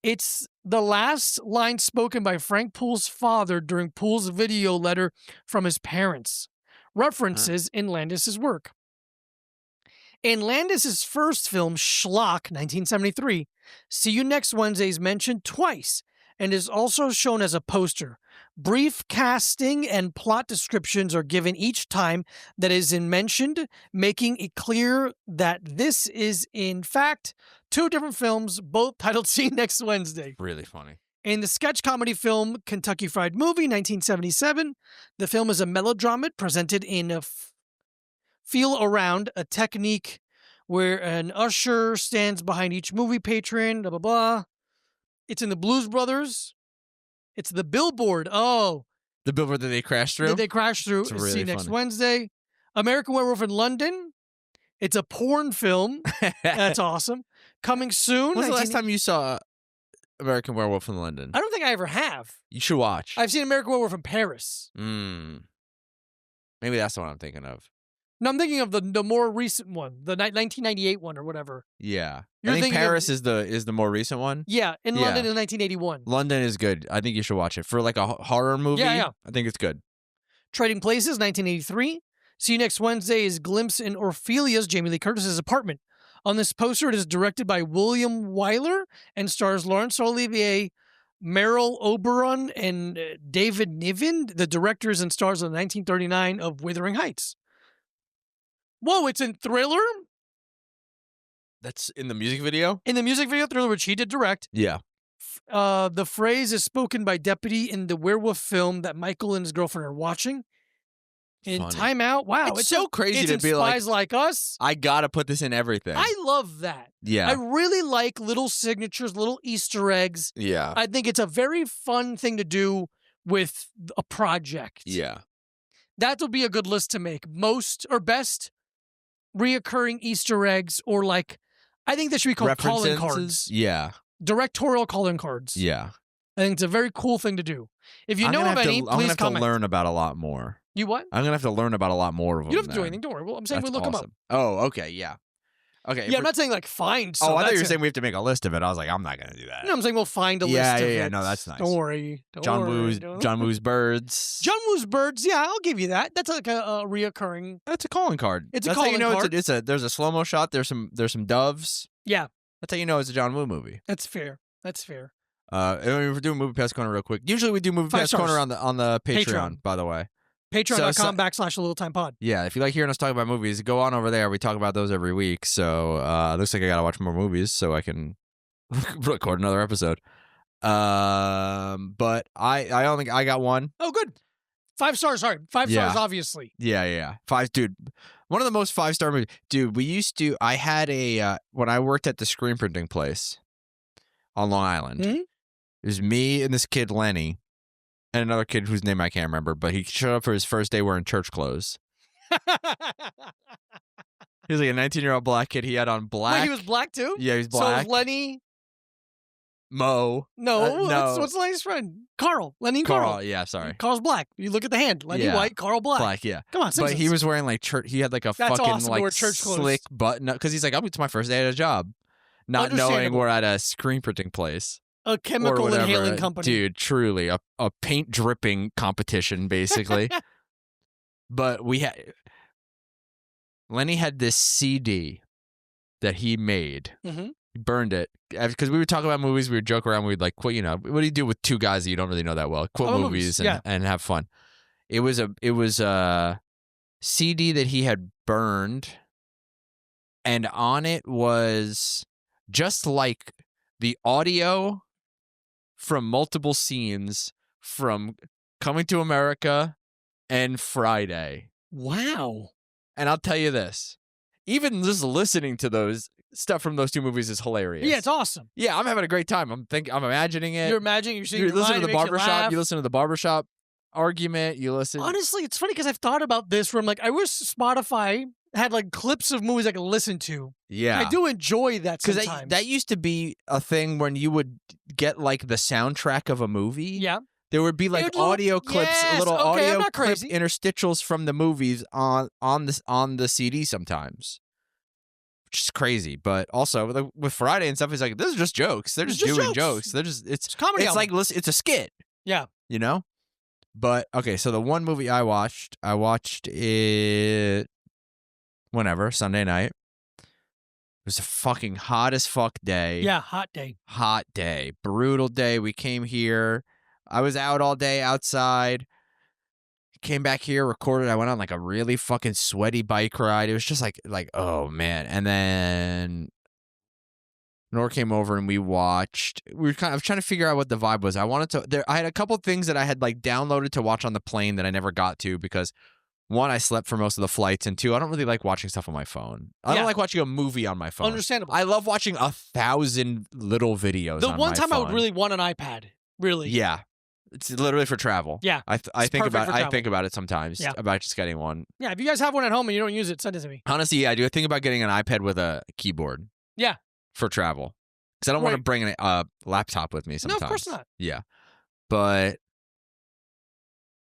It's the last line spoken by Frank Poole's father during Poole's video letter from his parents. References in Landis' work. In Landis' first film, Schlock, 1973, See You Next Wednesday is mentioned twice and is also shown as a poster. Brief casting and plot descriptions are given each time that is mentioned, making it clear that this is, in fact, two different films, both titled See You Next Wednesday. Really funny. In the sketch comedy film Kentucky Fried Movie, 1977, the film is a melodrama presented in a feel around, a technique where an usher stands behind each movie patron, blah, blah, blah. It's in the Blues Brothers. It's the billboard. Oh. The billboard that they crashed through? That they crashed through. It's really See you next funny. Wednesday. American Werewolf in London. It's a porn film. That's awesome. Coming soon. When's the last time you saw American Werewolf in London? I don't think I ever have. You should watch. I've seen American Werewolf in Paris. Maybe that's the one I'm thinking of. No, I'm thinking of the more recent one, the 1998 one or whatever. Yeah. You're I think thinking Paris is the more recent one. Yeah, in London in 1981. London is good. I think you should watch it. For like a horror movie, yeah. I think it's good. Trading Places, 1983. See You Next Wednesday is glimpse in Ophelia's, Jamie Lee Curtis's apartment. On this poster, it is directed by William Wyler and stars Laurence Olivier, Meryl Oberon, and David Niven, the directors and stars of 1939 of Wuthering Heights. Whoa, it's in Thriller? That's in the music video? In the music video Thriller, which he did direct. Yeah. The phrase is spoken by Deputy in the werewolf film that Michael and his girlfriend are watching. In Funny. Time Out. Wow. It's so crazy it's to in be Spies Like Us. I gotta put this in everything. I love that. Yeah. I really like little signatures, little Easter eggs. Yeah. I think it's a very fun thing to do with a project. Yeah. That would be a good list to make. Most or best reoccurring Easter eggs, or like, I think they should be called calling cards. Yeah. Directorial calling cards. Yeah. I think it's a very cool thing to do. If you know of any, please I'm gonna have comment. to learn about a lot more. You what? I'm gonna have to learn about a lot more of them. You don't have to do anything. Don't worry. Well, I'm saying we look them up. Oh, okay. Yeah. Okay. Yeah, I'm not saying like find some. Oh, I thought you were saying we have to make a list of it. I was like, I'm not gonna do that. No, I'm saying we'll find a list of it. Yeah, no, that's nice. Don't worry. John Woo's Birds. John Woo's Birds, yeah, I'll give you that. That's like a reoccurring. That's a calling card. It's a calling card. There's a slow-mo shot. There's some doves. Yeah. That's how you know it's a John Woo movie. That's fair. That's fair. And we're doing MoviePass Corner real quick. Usually we do MoviePass Corner on the Patreon, by the way. Patreon.com/LittleTimePod. Yeah, if you like hearing us talk about movies, go on over there. We talk about those every week. So it looks like I gotta watch more movies so I can record another episode. But I don't think I got one. Oh, good. 5 stars. Sorry, 5 stars. Obviously. Yeah. 5, dude. One of the most 5-star movies, dude. I had a when I worked at the screen printing place on Long Island. Mm-hmm. It was me and this kid Lenny. And another kid whose name I can't remember, but he showed up for his first day wearing church clothes. He was like a 19-year-old black kid. He had on black. Wait, he was black too? Yeah, he was black. So was Lenny. Mo. No. What's Lenny's friend? Carl. Lenny and Carl. Yeah, sorry. Carl's black. You look at the hand. Lenny white, Carl black. Black, yeah. Come on, Simpsons. But he was wearing like church. He had like a That's fucking awesome, like church slick button up because he's like, it's my first day at a job, not knowing we're at a screen printing place. A chemical inhaling company. Dude, truly. A paint dripping competition, basically. But Lenny had this CD that he made. Mm-hmm. He burned it. Because we would talk about movies, we would joke around, we'd like, what do you do with two guys that you don't really know that well? Quote movies and have fun. It was a CD that he had burned, and on it was just like the audio from multiple scenes from Coming to America and Friday. Wow. And I'll tell you this, even just listening to those stuff from those two movies is hilarious. Yeah, it's awesome. Yeah, I'm having a great time. I'm imagining it. You're imagining, you listen to the barbershop, you listen to the barbershop argument, you listen. Honestly, it's funny because I've thought about this where I'm like, I wish Spotify had like clips of movies I could listen to. Yeah. I do enjoy that sometimes. Because that used to be a thing when you would get like the soundtrack of a movie. Yeah. There would be like audio clips, little audio clip interstitials from the movies on the CD sometimes. Which is crazy, but also with Friday and stuff, it's like, this is just jokes. They're just doing jokes. They're just it's comedy. It's like it's a skit. Yeah. You know? But okay, so the one movie I watched it whenever, Sunday night. It was a fucking hot as fuck day. Yeah, hot day. Hot day. Brutal day. We came here. I was out all day outside. Came back here, recorded. I went on like a really fucking sweaty bike ride. It was just like oh man. And then Nora came over and we watched. We were kind of trying to figure out what the vibe was. I had a couple things that I had like downloaded to watch on the plane that I never got to because one, I slept for most of the flights, and two, I don't really like watching stuff on my phone. I don't like watching a movie on my phone. Understandable. I love watching 1,000 little videos. The one time I would really want an iPad. Really. Yeah. It's literally for travel. Yeah. I think about it sometimes about just getting one. Yeah, if you guys have one at home and you don't use it, send it to me. Honestly, yeah, I do. I think about getting an iPad with a keyboard. Yeah. For travel. Because I don't want to bring a laptop with me sometimes. No, of course not. Yeah. But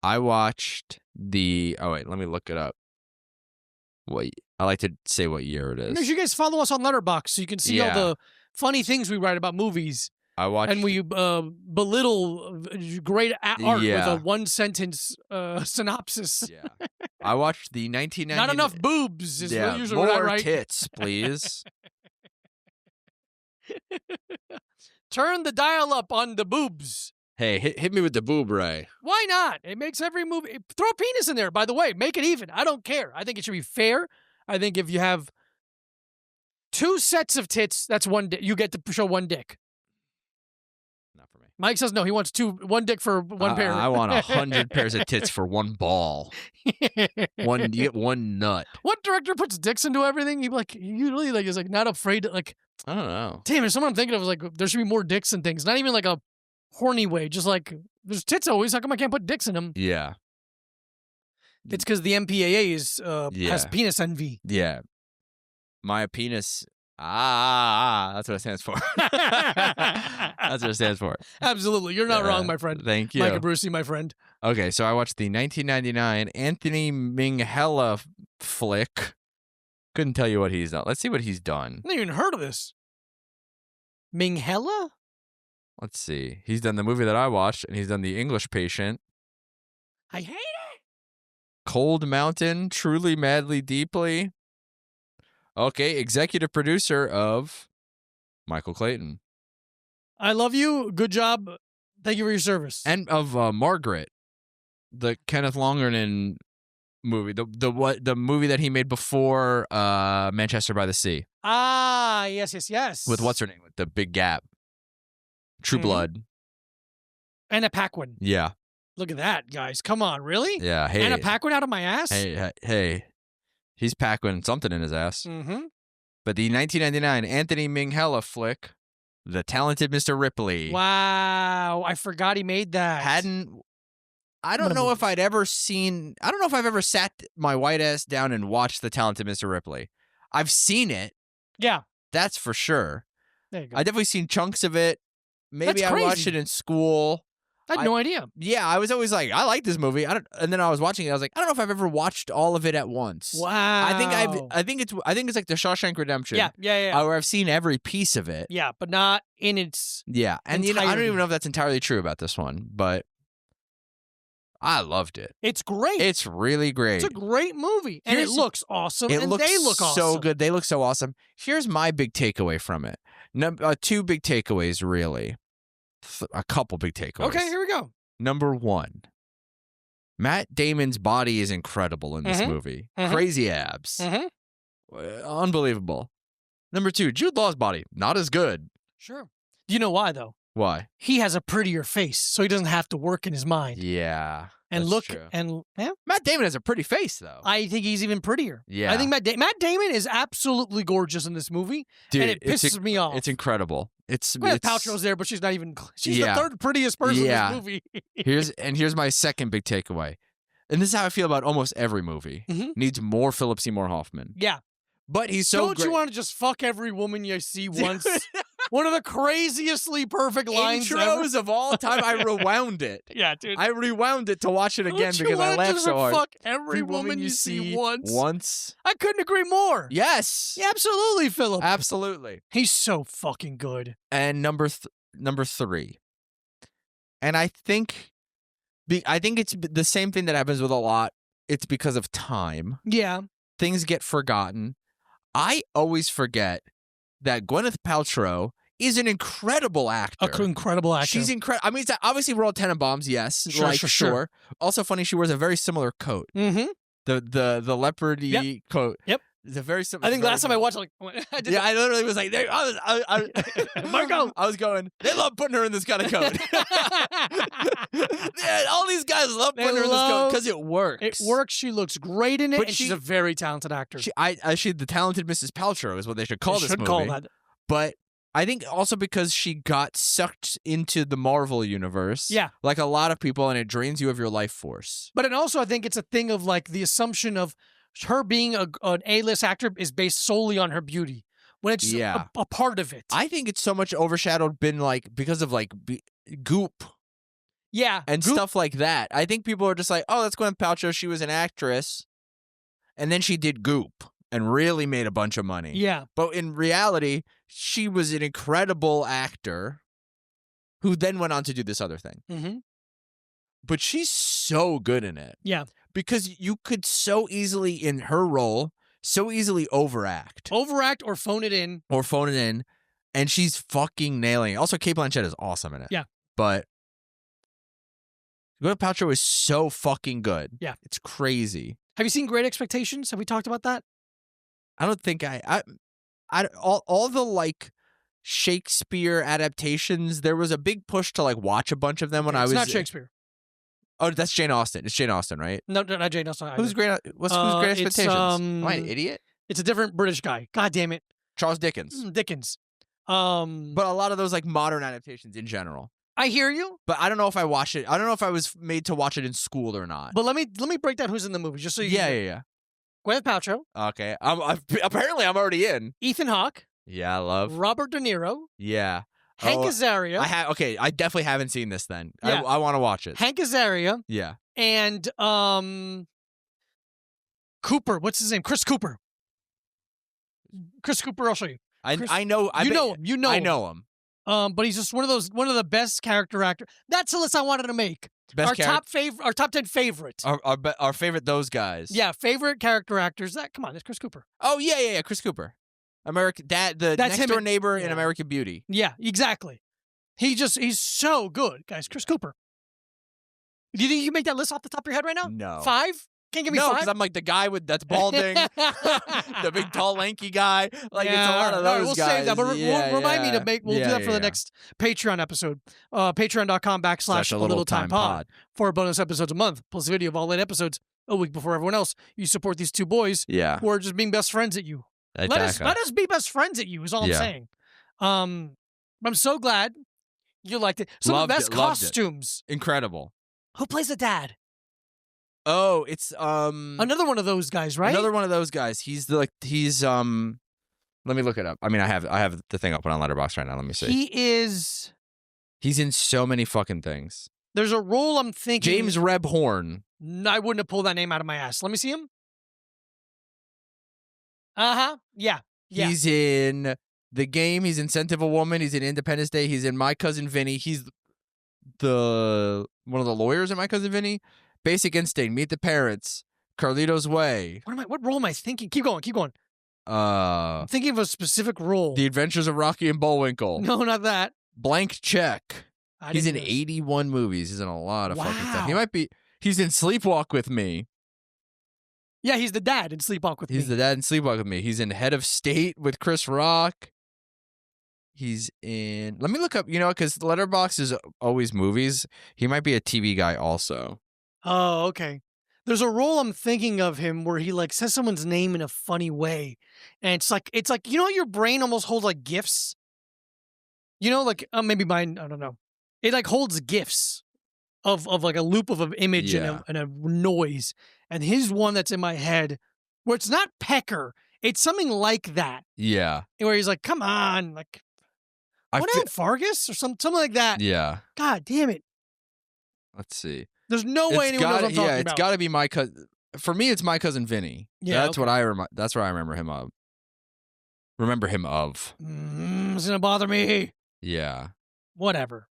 I watched oh wait, let me look it up. I like to say what year it is. Make sure you guys follow us on Letterboxd so you can see all the funny things we write about movies. I watched, and we belittle great art with a one-sentence synopsis. Yeah, I watched the 1990. Not enough boobs is usually more what I write. Tits, please. Turn the dial up on the boobs. Hey, hit me with the boob ray. Why not? It makes every movie. Throw a penis in there, by the way. Make it even. I don't care. I think it should be fair. I think if you have 2 sets of tits, that's one dick. You get to show one dick. Not for me. Mike says no. He wants one dick for one pair. I want 100 pairs of tits for one ball. You get one nut. What director puts dicks into everything? He really is like not afraid to like. I don't know. Damn, there's someone I'm thinking of is like there should be more dicks and things. Not even like a horny way. Just like there's tits always. How come I can't put dicks in them? Yeah. It's because the MPAA has penis envy. Yeah. My penis. That's what it stands for. That's what it stands for. Absolutely. You're not wrong, my friend. Thank you. Micah Brucey, my friend. Okay, so I watched the 1999 Anthony Minghella flick. Couldn't tell you what he's done. Let's see what he's done. I haven't even heard of this. Minghella? Let's see. He's done the movie that I watched, and he's done The English Patient. I hate it. Cold Mountain, Truly, Madly, Deeply. Okay, executive producer of Michael Clayton. I love you. Good job. Thank you for your service. And of Margaret, the Kenneth Lonergan movie, the movie that he made before Manchester by the Sea. Ah, yes. With what's her name? With the big gap. True Blood. Anna Paquin. Yeah. Look at that, guys. Come on, really? Yeah. Hey, Anna Paquin out of my ass? Hey. He's packing something in his ass. Mm-hmm. But the 1999 Anthony Minghella flick, The Talented Mr. Ripley. Wow. I forgot he made that. I don't know if I've ever sat my white ass down and watched The Talented Mr. Ripley. I've seen it. Yeah. That's for sure. There you go. I've definitely seen chunks of it. maybe I watched it in school. I had no idea. Yeah, I was always like, I like this movie. And then I was watching it. I was like, I don't know if I've ever watched all of it at once. Wow. I think it's like The Shawshank Redemption. Yeah. Where I've seen every piece of it. Yeah, but not in its Yeah, and entirety. I don't even know if that's entirely true about this one, but I loved it. It's great. It's really great. It's a great movie, and it looks awesome. They look awesome. So good. They look so awesome. Here's my big takeaway from it. Two big takeaways, really. A couple big takeaways. Okay, here we go. Number one, Matt Damon's body is incredible in this movie. Crazy abs. Unbelievable. Number two, Jude Law's body, not as good. Sure. Do you know why, though? Why? He has a prettier face, so he doesn't have to work in his mind. Yeah. And that's look, true. and yeah. Matt Damon has a pretty face, though. I think he's even prettier. Yeah. I think Matt Damon is absolutely gorgeous in this movie, Dude, and it pisses me off. It's incredible. Gwyneth Paltrow's there, but she's not even. She's the third prettiest person in this movie. Here's my second big takeaway, and this is how I feel about almost every movie. Needs more Philip Seymour Hoffman. Yeah, but he's so. Don't you want to just fuck every woman you see once? One of the craziestly perfect lines intros ever. of all time. I rewound it. Yeah, dude. I rewound it to watch it again because I laughed so hard. Fuck every woman you see once. Once. I couldn't agree more. Yes. Yeah, absolutely, Philip. Absolutely. He's so fucking good. And number three. And I think it's the same thing that happens with a lot. It's because of time. Yeah. Things get forgotten. I always forget that Gwyneth Paltrow is an incredible actor. Incredible actor. She's incredible. I mean, it's obviously Royal Tenenbaums, yes. Sure. Also funny, she wears a very similar coat. Mm-hmm. The leopardy coat. Yep. It's a very similar. I think last time I watched it, I literally was like, Marco. I was going, they love putting her in this kind of coat. Yeah, all these guys love putting her in this coat because it works. It works. She looks great in it, and she's a very talented actor. She the talented Mrs. Paltrow is what they should call this movie. Call that. But I think also because she got sucked into the Marvel universe. Yeah. Like a lot of people, and it drains you of your life force. But also I think it's a thing of like the assumption of her being an A-list actor is based solely on her beauty. When it's a part of it. I think it's so much overshadowed because of Goop. Yeah. And stuff like that. I think people are just like, oh, that's Gwyneth Paltrow. She was an actress. And then she did Goop and really made a bunch of money. Yeah. But in reality, she was an incredible actor who then went on to do this other thing. Mm-hmm. But she's so good in it. Yeah. Because you could so easily, in her role, so easily overact. Overact or phone it in. And she's fucking nailing it. Also, Cate Blanchett is awesome in it. Yeah. But Gwyneth Paltrow is so fucking good. Yeah. It's crazy. Have you seen Great Expectations? Have we talked about that? I don't think all the Shakespeare adaptations, there was a big push to watch a bunch of them when I was. It's not Shakespeare. Oh, that's Jane Austen. It's Jane Austen, right? No, not Jane Austen. Either. Who's Great Expectations? Am I an idiot? It's a different British guy. God damn it. Charles Dickens. Dickens. But a lot of those modern adaptations in general. I hear you. But I don't know if I watched it. I don't know if I was made to watch it in school or not. But let me break down who's in the movie just so you. Yeah. Gwyneth Paltrow. Okay. Apparently I'm already in. Ethan Hawke. Yeah, I love. Robert De Niro. Yeah. Hank Azaria. I definitely haven't seen this then. Yeah. I want to watch it. Hank Azaria. Yeah. And Cooper. What's his name? Chris Cooper. Chris Cooper, I'll show you. I know. You know him. I know him. But he's just one of the best character actors. That's the list I wanted to make. Our top 10 favorite. Our favorite those guys. Yeah, favorite character actors. Come on, it's Chris Cooper. Oh yeah, Chris Cooper. The next door neighbor in American Beauty. Yeah, exactly. He's so good, guys. Chris Cooper. Do you think you can make that list off the top of your head right now? No. 5? Can't give me 5? No, because I'm the guy that's balding, the big, tall, lanky guy. It's a lot of those we'll guys. Save that, but remind me to make. We'll do that for the next Patreon episode. Patreon.com/a-little-time-pod. 4 bonus episodes a month, plus a video of all late episodes a week before everyone else. You support these two boys who are just being best friends at you. Exactly. Let us be best friends at you is all I'm saying. I'm so glad you liked it. Some of the best costumes. Incredible. Who plays the dad? Oh, it's another one of those guys, right? Another one of those guys. He's let me look it up. I mean, I have the thing open on Letterboxd right now. Let me see. He is He's in so many fucking things. There's a role I'm thinking. James Rebhorn. I wouldn't have pulled that name out of my ass. Let me see him. Uh-huh. Yeah. He's in The Game. He's in Scent of a Woman. He's in Independence Day. He's in My Cousin Vinny. He's one of the lawyers in My Cousin Vinny. Basic Instinct. Meet the Parents. Carlito's Way. What role am I thinking? Keep going. I'm thinking of a specific role. The Adventures of Rocky and Bullwinkle. No, not that. Blank Check. He's in 81 movies. He's in a lot of fucking stuff. He's in Sleepwalk with Me. Yeah, he's the dad in Sleepwalk with Me. He's the dad in Sleepwalk with Me. He's in Head of State with Chris Rock. He's in... Let me look up, because Letterboxd is always movies. He might be a TV guy also. Oh, okay. There's a role I'm thinking of him where he like says someone's name in a funny way. And it's like how your brain almost holds like GIFs? Maybe mine, I don't know. It like holds GIFs of like a loop of an image and a noise. And his one that's in my head, where it's not Pecker, it's something like that. Yeah. Where he's like, come on, like, Fargus? Or something like that. Yeah. God damn it. Let's see. There's no way anyone knows what I'm talking about. It's got to be my cousin. For me, it's My Cousin Vinny. Yeah, that's what that's what I remember him of. It's gonna bother me. Yeah. Whatever.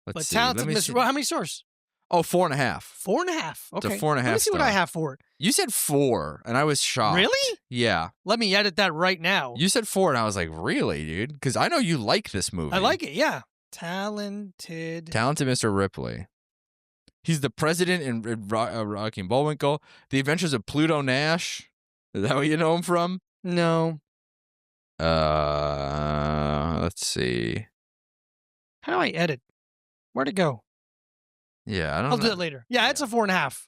Let's see. Talented Mr. How many stars? Oh, 4.5. 4.5. Okay. It's a 4.5. Let me see what I have for it. You said 4, and I was shocked. Really? Yeah. Let me edit that right now. You said 4, and I was like, really, dude? Because I know you like this movie. I like it, yeah. Talented Mr. Ripley. He's the president in Rocky and Bullwinkle. The Adventures of Pluto Nash. Is that what you know him from? No. Let's see. How do I edit? Where'd it go? Yeah, I don't know. I'll do that later. Yeah, it's a 4.5.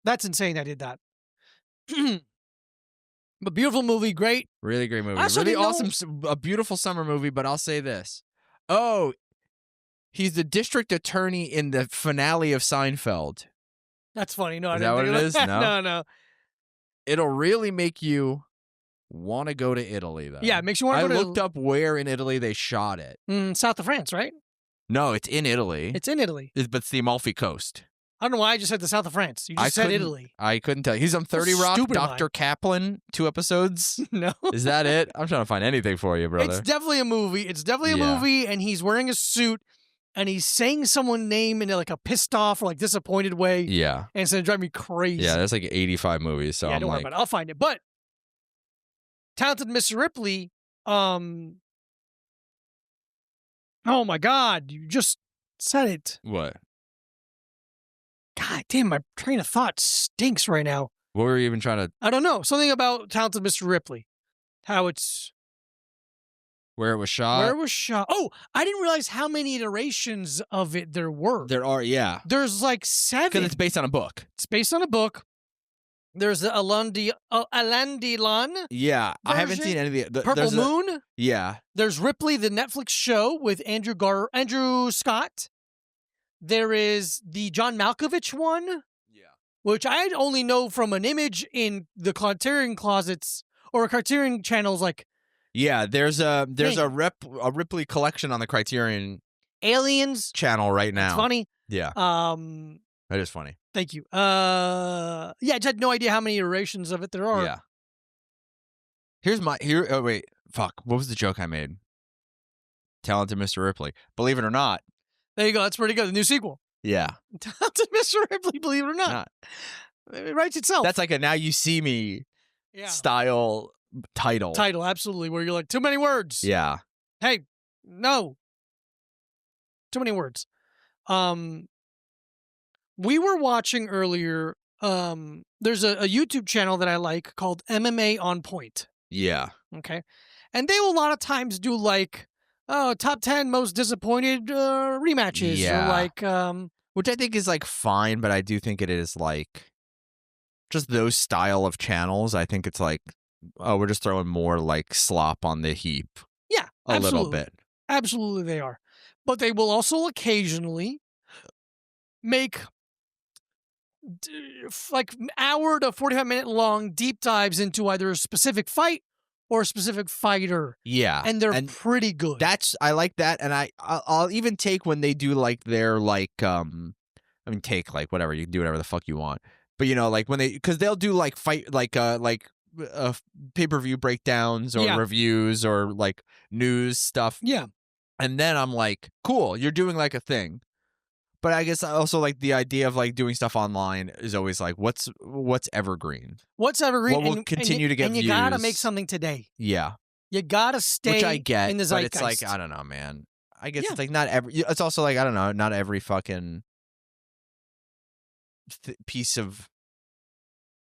That's insane I did that. But beautiful movie, great. Really great movie. Really awesome, a beautiful summer movie, but I'll say this. Oh, he's the district attorney in the finale of Seinfeld. That's funny. No, I didn't think of that. No. It'll really make you want to go to Italy, though. Yeah, it makes you want to go to... I looked up where in Italy they shot it. South of France, right? No, it's in Italy. It's in Italy. But it's the Amalfi Coast. I don't know why I just said the south of France. You just said Italy. I couldn't tell you. He's on 30 Rock, Dr. Kaplan, 2 episodes. No. Is that it? I'm trying to find anything for you, brother. It's definitely a movie. Movie, and he's wearing a suit, and he's saying someone's name in like a pissed off or like disappointed way. Yeah. And it's going to drive me crazy. Yeah, there's like 85 movies, so don't worry about it. I'll find it. But Talented Mr. Ripley, oh my God, you just said it. What? God damn, my train of thought stinks right now. What were you even trying to... I don't know. Something about Talented Mr. Ripley. How it's... Where it was shot? Oh, I didn't realize how many iterations of it there were. There are, yeah. There's like 7. Because it's based on a book. It's based on a book. There's the Alandilon. Yeah, I haven't seen any of the... Purple Moon. Yeah. There's Ripley, the Netflix show with Andrew Scott. There is the John Malkovich one, which I only know from an image in the Criterion closets or Criterion channels. Like, yeah, there's a Ripley collection on the Criterion Aliens channel right now. It's funny. Yeah, that is funny. Thank you. Yeah, I just had no idea how many iterations of it there are. Yeah. Oh wait, fuck. What was the joke I made? Talented Mr. Ripley. Believe it or not. There you go. That's pretty good. The new sequel. Yeah. Talented Mr. Ripley, believe it or not. It writes itself. That's like a Now You See Me style title. Absolutely. Where you're like, too many words. Yeah. Hey, no. Too many words. We were watching earlier, there's a YouTube channel that I like called MMA On Point. Yeah. Okay. And they will a lot of times do like, top 10 most disappointed rematches. Yeah. Or like, which I think is like fine, but I do think it is like just those style of channels. I think it's like, oh, we're just throwing more like slop on the heap. Yeah, a little bit. Absolutely, they are. But they will also occasionally make like hour to 45-minute long deep dives into either a specific fight or a specific fighter. Yeah. And they're pretty good. I like that. And I'll even take when they do like their like, take like whatever, you can do whatever the fuck you want. But like when because they'll do like pay-per-view breakdowns or reviews or like news stuff. Yeah. And then I'm like, cool, you're doing like a thing. But I guess I also like the idea of like doing stuff online is always like, what's evergreen? What's evergreen? What will continue to get views? And you gotta make something today. Yeah. You gotta stay Which I get, in the zeitgeist. But it's like, I don't know, man. I guess it's like not every, it's also like, I don't know, not every fucking piece of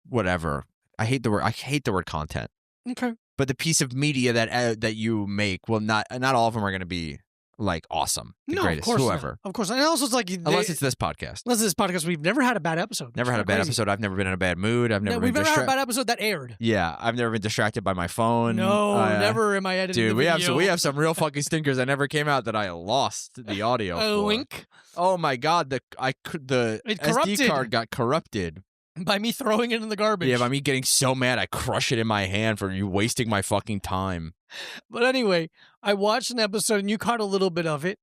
whatever. I hate the word content. Okay. But the piece of media that you make will not all of them are going to be like awesome. The greatest, of course whoever. Not. Of course. And also it's like unless it's this podcast. We've never had a bad episode. Never had a bad episode. I've never been in a bad mood. We've never had a bad episode that aired. Yeah, I've never been distracted by my phone. No, never am I editing. Dude, we have some real fucking stinkers that never came out that I lost the audio for. Wink. Oh my god, the SD card got corrupted. By me throwing it in the garbage. Yeah, by me getting so mad I crush it in my hand for you wasting my fucking time. But anyway, I watched an episode, and you caught a little bit of it,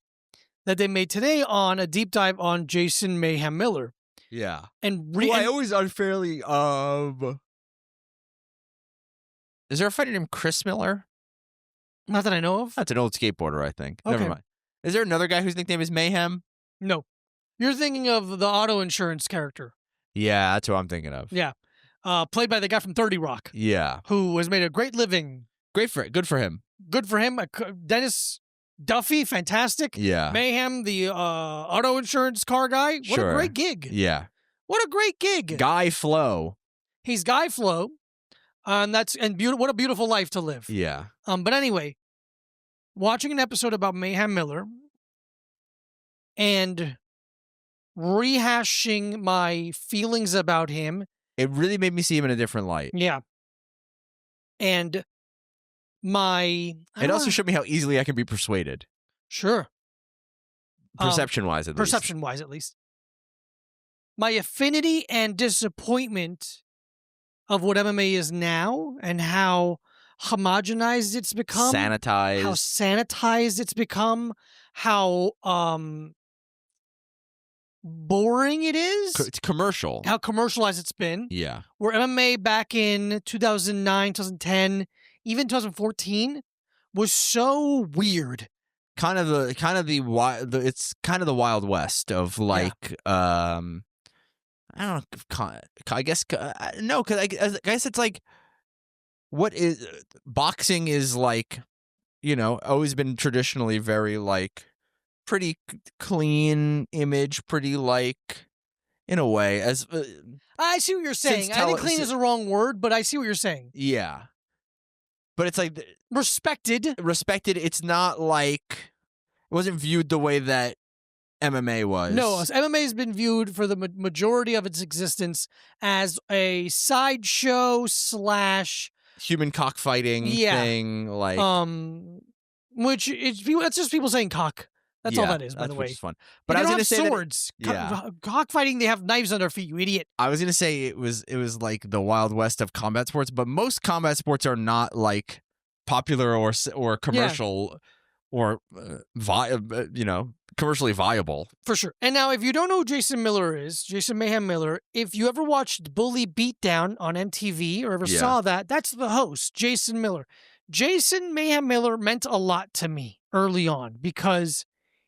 that they made today on a deep dive on Jason Mayhem Miller. Yeah. And I always unfairly... Is there a fighter named Chris Miller? Not that I know of. That's an old skateboarder, I think. Okay. Never mind. Is there another guy whose nickname is Mayhem? No. You're thinking of the auto insurance character. Yeah, that's what I'm thinking of. Yeah. Played by the guy from 30 Rock. Yeah. Who has made a great living. Good for him. Good for him. Dennis Duffy, fantastic. Yeah. Mayhem, the auto insurance car guy. What a great gig. Yeah. What a great gig. Guy Flo. He's Guy Flo. What a beautiful life to live. Yeah. But anyway, watching an episode about Mayhem Miller and rehashing my feelings about him. It really made me see him in a different light. Yeah. And it also showed me how easily I can be persuaded. Sure. Perception-wise, at least. Perception-wise, at least. My affinity and disappointment of what MMA is now and how homogenized it's become. Sanitized. How sanitized it's become. How boring it is. It's commercial. How commercialized it's been. Yeah. Where MMA back in 2009, 2010, even 2014 was so weird. It's kind of the Wild West of like, I don't know. I guess no, because I guess it's like what is boxing is like, always been traditionally very like pretty clean image, pretty like in a way as I see what you're saying. I think clean is the wrong word, but I see what you're saying. Yeah, but it's like respected. It's not like it wasn't viewed the way that MMA was. No, MMA has been viewed for the majority of its existence as a sideshow / human cockfighting thing, like which that's just people saying cock. That's all that is, by the way. Which is fun. But I was going to say swords. Cockfighting, they have knives on their feet, you idiot. I was going to say it was like the Wild West of combat sports, but most combat sports are not like popular or commercial or commercially viable. For sure. And now if you don't know who Jason Miller is, Jason Mayhem Miller, if you ever watched Bully Beatdown on MTV or ever saw that, that's the host, Jason Miller. Jason Mayhem Miller meant a lot to me early on because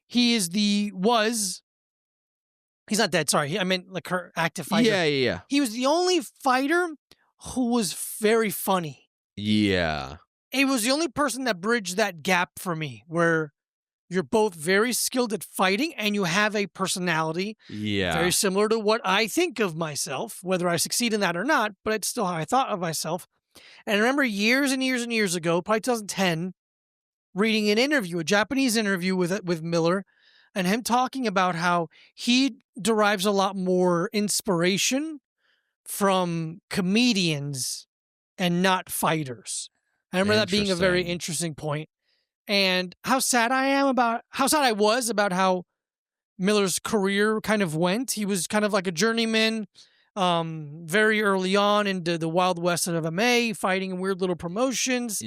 he's not dead, sorry. I meant like her active fighter. Yeah. He was the only fighter who was very funny. Yeah. He was the only person that bridged that gap for me where you're both very skilled at fighting and you have a personality very similar to what I think of myself, whether I succeed in that or not, but it's still how I thought of myself. And I remember years and years and years ago, probably 2010, reading an interview, a Japanese interview with Miller, and him talking about how he derives a lot more inspiration from comedians and not fighters. I remember that being a very interesting point. And how sad I was about how Miller's career kind of went. He was kind of like a journeyman, very early on into the Wild West of MMA, fighting in weird little promotions,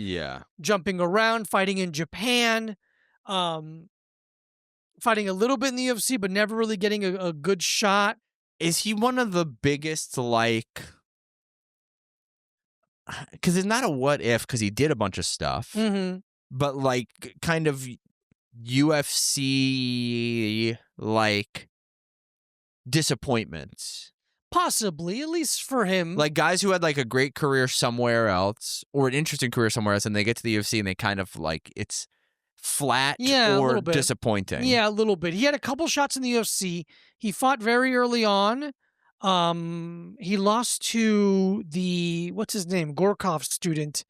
jumping around, fighting in Japan, um, fighting a little bit in the UFC, but never really getting a good shot. Is he one of the biggest, like, because it's not a what if, because he did a bunch of stuff, but like kind of UFC like disappointments? Possibly, at least for him. Like guys who had like a great career somewhere else or an interesting career somewhere else, and they get to the UFC and they kind of like it's flat or disappointing. Yeah, a little bit. He had a couple shots in the UFC. He fought very early on. He lost to the what's his name, Gorkov student,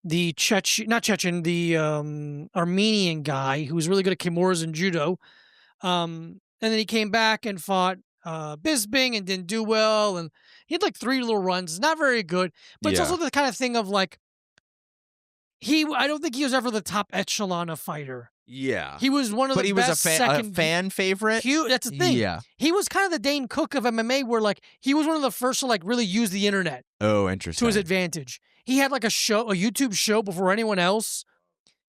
the Armenian guy who was really good at Kimuras and judo. And then he came back and fought Bisping and didn't do well, and he had like 3 little runs. Not very good, but it's also the kind of thing of like I don't think he was ever the top echelon of fighter. Yeah, he was one of the best. But he was a fan favorite. That's the thing. Yeah, he was kind of the Dane Cook of MMA, where like he was one of the first to like really use the internet. Oh, interesting. To his advantage. He had like a YouTube show before anyone else.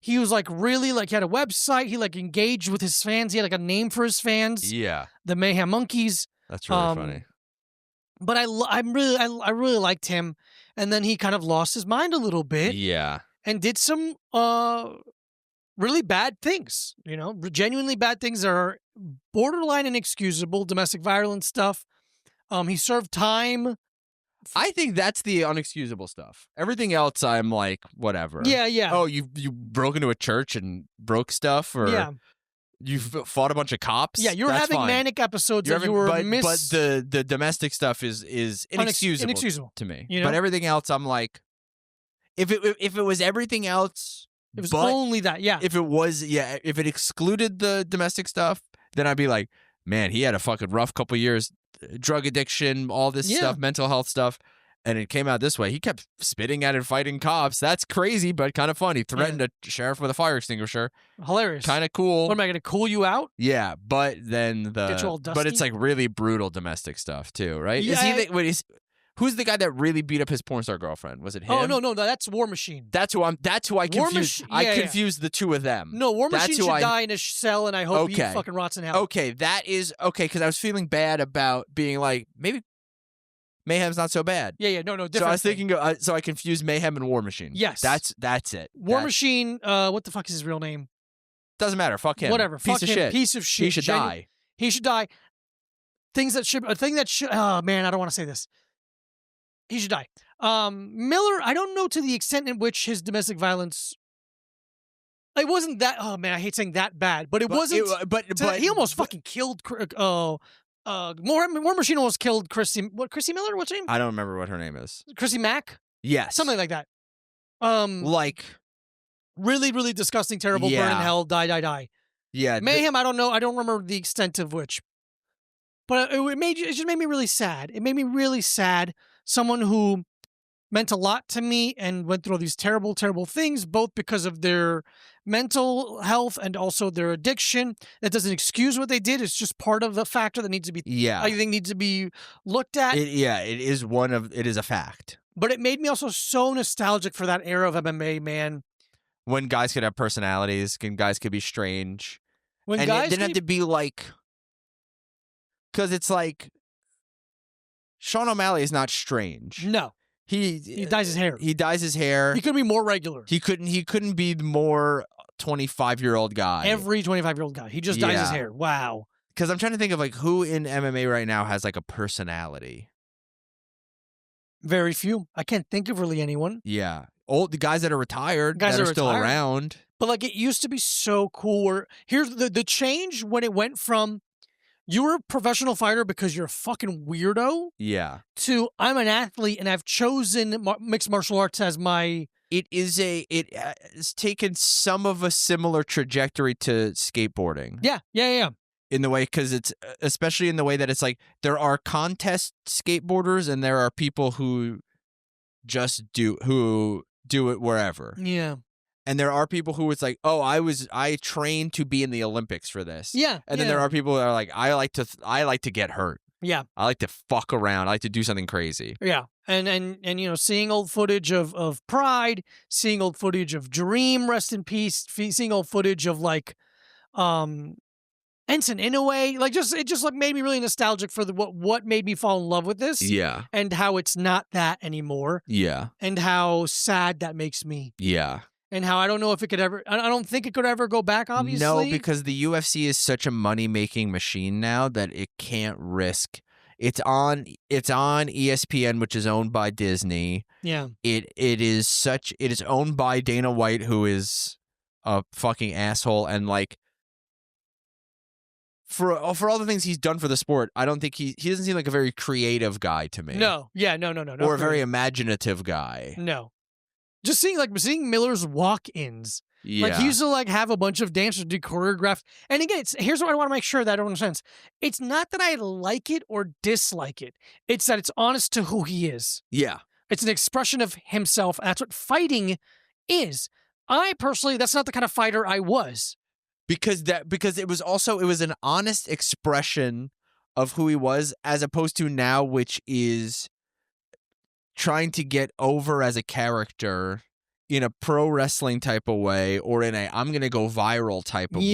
He was like really like he had a website. He like engaged with his fans. He had like a name for his fans. Yeah, the Mayhem Monkeys. That's really funny. But I really liked him, and then he kind of lost his mind a little bit. Yeah, and did some really bad things. You know, genuinely bad things that are borderline inexcusable. Domestic violence stuff. He served time. I think that's the unexcusable stuff. Everything else, I'm like, whatever. Yeah. Oh, you broke into a church and broke stuff, or you fought a bunch of cops. Yeah, you're having fine. Manic episodes but the domestic stuff is inexcusable to me. You know? But everything else, I'm like, if it was everything else, it was only that. Yeah. If it excluded the domestic stuff, then I'd be like, man, he had a fucking rough couple years. Drug addiction, all this stuff, mental health stuff, and it came out this way. He kept spitting at and fighting cops. That's crazy, but kind of fun. He threatened a sheriff with a fire extinguisher. Hilarious. Kind of cool. What am I going to cool you out? Yeah, but then Get you all dusty? but it's like really brutal domestic stuff too, right? Yeah, who's the guy that really beat up his porn star girlfriend? Was it him? Oh no, that's War Machine. That's who I confused. I confused the two of them. No, War Machine should die in a cell, and I hope he fucking rots in hell. Okay, that is okay, because I was feeling bad about being like, maybe Mayhem's not so bad. Yeah, no, different. So I was thinking, so I confused Mayhem and War Machine. Yes, that's it. War Machine. What the fuck is his real name? Doesn't matter. Fuck him. Whatever. Piece of shit. Piece of shit. He should die. He should die. A thing that should. Oh man, I don't want to say this. He should die. Miller, I don't know to the extent in which his domestic violence. It wasn't that. Oh man, I hate saying that bad, but it wasn't. But he almost fucking killed. War Machine almost killed Chrissy. Chrissy Miller? What's her name? I don't remember what her name is. Chrissy Mack? Yes, something like that. Like really, really disgusting, terrible. Burn in hell. Die. Yeah, Mayhem. I don't know. I don't remember the extent of which. But it just made me really sad. It made me really sad. Someone who meant a lot to me and went through all these terrible, terrible things, both because of their mental health and also their addiction. That doesn't excuse what they did. It's just part of the factor that needs to be. I think needs to be looked at. It is it is a fact. But it made me also so nostalgic for that era of MMA, man. When guys could have personalities, and guys could be strange. When and guys it didn't have to be like. Because it's like, Sean O'Malley is not strange. No. He dyes his hair. He dyes his hair. He could be more regular. He couldn't be the more 25-year-old guy. Every 25-year-old guy. He just dyes his hair. Wow. Because I'm trying to think of like who in MMA right now has like a personality. Very few. I can't think of really anyone. Yeah. The guys that are retired, that are still around. But like it used to be so cool. Where here's the change when it went from you were a professional fighter because you're a fucking weirdo. Yeah. To I'm an athlete and I've chosen mixed martial arts as my. It has taken some of a similar trajectory to skateboarding. Yeah. In the way, because it's especially in the way that it's like there are contest skateboarders and there are people who just do it wherever. Yeah. And there are people who it's like, oh, I trained to be in the Olympics for this. Yeah. And then there are people that are like, I like to get hurt. Yeah. I like to fuck around. I like to do something crazy. Yeah. And you know, seeing old footage of Pride, seeing old footage of Dream, rest in peace, seeing old footage of like Ensign Inoue, like it just like made me really nostalgic for what made me fall in love with this. Yeah. And how it's not that anymore. Yeah. And how sad that makes me. Yeah. And how I don't know if it could ever, I don't think it could ever go back, obviously. No, because the UFC is such a money-making machine now that it can't risk. It's on ESPN, which is owned by Disney. Yeah. It is owned by Dana White, who is a fucking asshole, and like for all the things he's done for the sport, I don't think he doesn't seem like a very creative guy to me. No. Yeah, no. Or a very imaginative guy. No. Just seeing Miller's walk-ins. Yeah. Like, he used to, like, have a bunch of dancers do choreographed. And again, here's what I want to make sure that everyone understands. It's not that I like it or dislike it. It's that it's honest to who he is. Yeah. It's an expression of himself. That's what fighting is. I personally, that's not the kind of fighter I was. Because it was an honest expression of who he was, as opposed to now, which is trying to get over as a character in a pro wrestling type of way, or in a I'm gonna go viral type of way.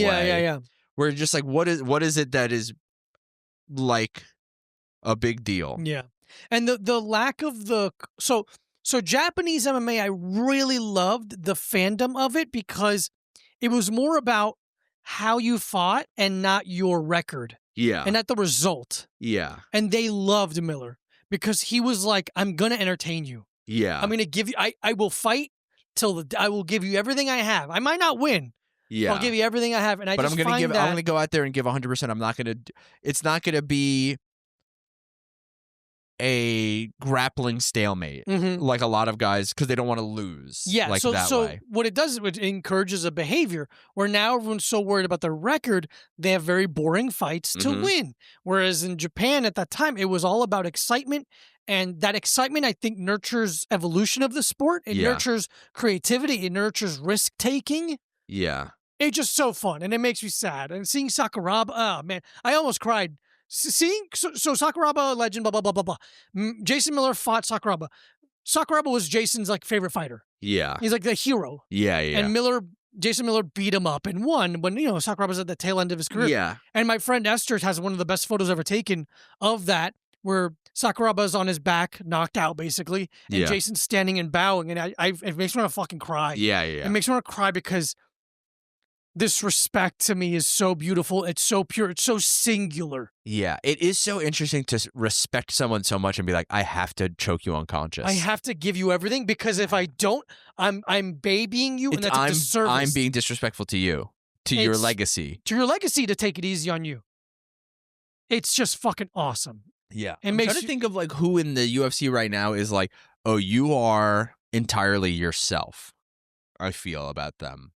Yeah. Where just like what is it that is like a big deal? Yeah. And the lack of so Japanese MMA, I really loved the fandom of it because it was more about how you fought and not your record. Yeah. And not the result. Yeah. And they loved Miller because he was like, I'm going to entertain you. Yeah. I'm going to give you, I will fight I will give you everything I have. I might not win. Yeah. I'll give you everything I have. And I'm going to go out there and give 100%. It's not going to be a grappling stalemate like a lot of guys, because they don't want to lose. Yeah, like so way. What it does is it encourages a behavior where now everyone's so worried about their record, they have very boring fights to win. Whereas in Japan at that time, it was all about excitement, and that excitement, I think, nurtures evolution of the sport. It nurtures creativity. It nurtures risk taking. Yeah, it's just so fun, and it makes me sad. And seeing Sakuraba, oh man, I almost cried. Seeing so Sakuraba, legend, blah blah blah blah blah. Jason Miller fought Sakuraba. Sakuraba was Jason's like favorite fighter. Yeah, he's like the hero. Yeah. And Jason Miller beat him up and won when Sakuraba's at the tail end of his career. Yeah. And my friend Esther has one of the best photos ever taken of that, where Sakuraba's on his back, knocked out basically, and Jason's standing and bowing, and it makes me want to fucking cry. Yeah. It makes me want to cry because this respect to me is so beautiful. It's so pure. It's so singular. Yeah, it is so interesting to respect someone so much and be like, I have to choke you unconscious. I have to give you everything, because if I don't, I'm babying you, and that's a disservice. I'm being disrespectful to you, to your legacy. To your legacy, to take it easy on you. It's just fucking awesome. Yeah. I'm trying to think of like who in the UFC right now is like, oh, you are entirely yourself. I feel about them.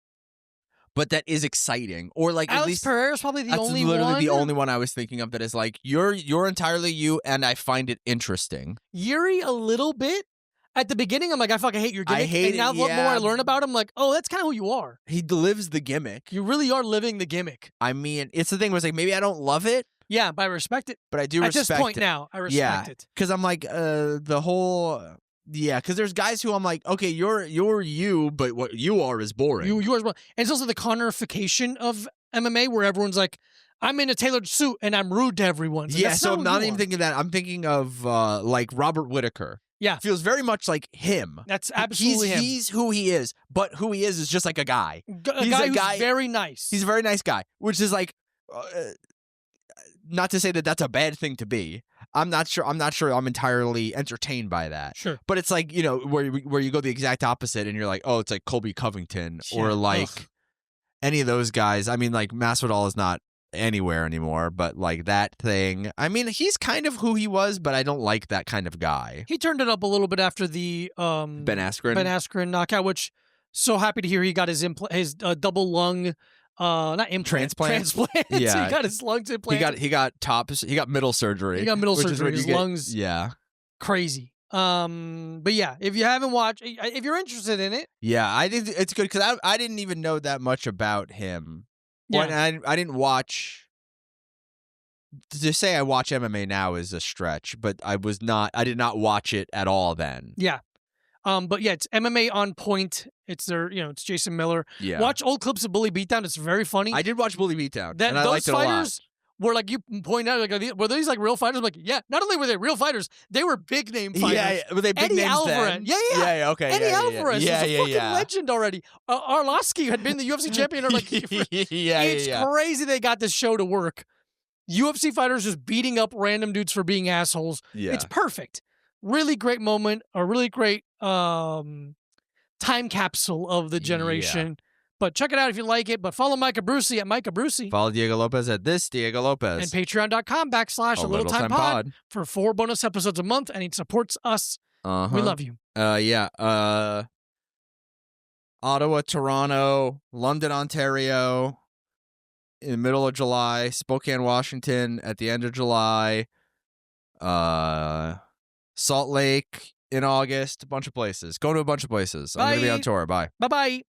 But that is exciting, or like Alex at least Pereira's probably the only one. That's literally the only one I was thinking of that is like you're entirely you, and I find it interesting. Yuri a little bit. At the beginning, I'm like, I fucking hate your gimmick. I hate and now it, the more I learn about him, I'm like, oh, that's kind of who you are. He lives the gimmick. You really are living the gimmick. I mean, it's the thing where it's like maybe I don't love it. Yeah, but I respect it. But I do respect it. At this point now, I respect it. Because I'm like the whole. Yeah, because there's guys who I'm like, okay, you're you, but what you are is boring. You are as well. And it's also the Connorification of MMA, where everyone's like, I'm in a tailored suit and I'm rude to everyone. So yeah, so I'm not even thinking that. I'm thinking of like Robert Whittaker. Yeah. Feels very much like him. That's absolutely him. He's who he is, but who he is just like a guy. He's a guy who's very nice. He's a very nice guy, which is like, not to say that that's a bad thing to be. I'm not sure I'm entirely entertained by that. Sure. But it's like, where you go the exact opposite and you're like, oh, it's like Colby Covington or like any of those guys. I mean, like Masvidal is not anywhere anymore, but like that thing. I mean, he's kind of who he was, but I don't like that kind of guy. He turned it up a little bit after the Ben Askren knockout, which so happy to hear he got his double lung not implant. Transplant. Yeah. He got his lungs implanted. He got middle surgery. He got middle surgery. His lungs. Yeah. Crazy. But yeah, if you haven't watched, if you're interested in it. Yeah, I think it's good because I didn't even know that much about him. Yeah. I didn't watch to say I watch MMA now is a stretch, but I did not watch it at all then. Yeah. But yeah, it's MMA On Point. It's it's Jason Miller. Yeah. Watch old clips of Bully Beatdown. It's very funny. I did watch Bully Beatdown, and I those liked it a lot. fighters were like you point out, like, were these like real fighters? I'm like, yeah. Not only were they real fighters, they were big name fighters. Yeah, were they big Eddie names Alvarez. then? Yeah. Okay. Eddie Alvarez was a fucking yeah. legend already. Arlovsky had been the UFC champion. It's crazy they got this show to work. UFC fighters just beating up random dudes for being assholes. Yeah. It's perfect. Really great moment. A really great time capsule of the generation. Yeah. But check it out if you like it. But follow Micah Brucey at Micah Brucey. Follow Diego Lopez at this Diego Lopez. And patreon.com/a little time pod for 4 bonus episodes a month. And he supports us. We love you. Yeah. Ottawa, Toronto, London, Ontario in the middle of July, Spokane, Washington at the end of July, Salt Lake in August, a bunch of places. Go to a bunch of places. I'm going to be on tour. Bye. Bye-bye.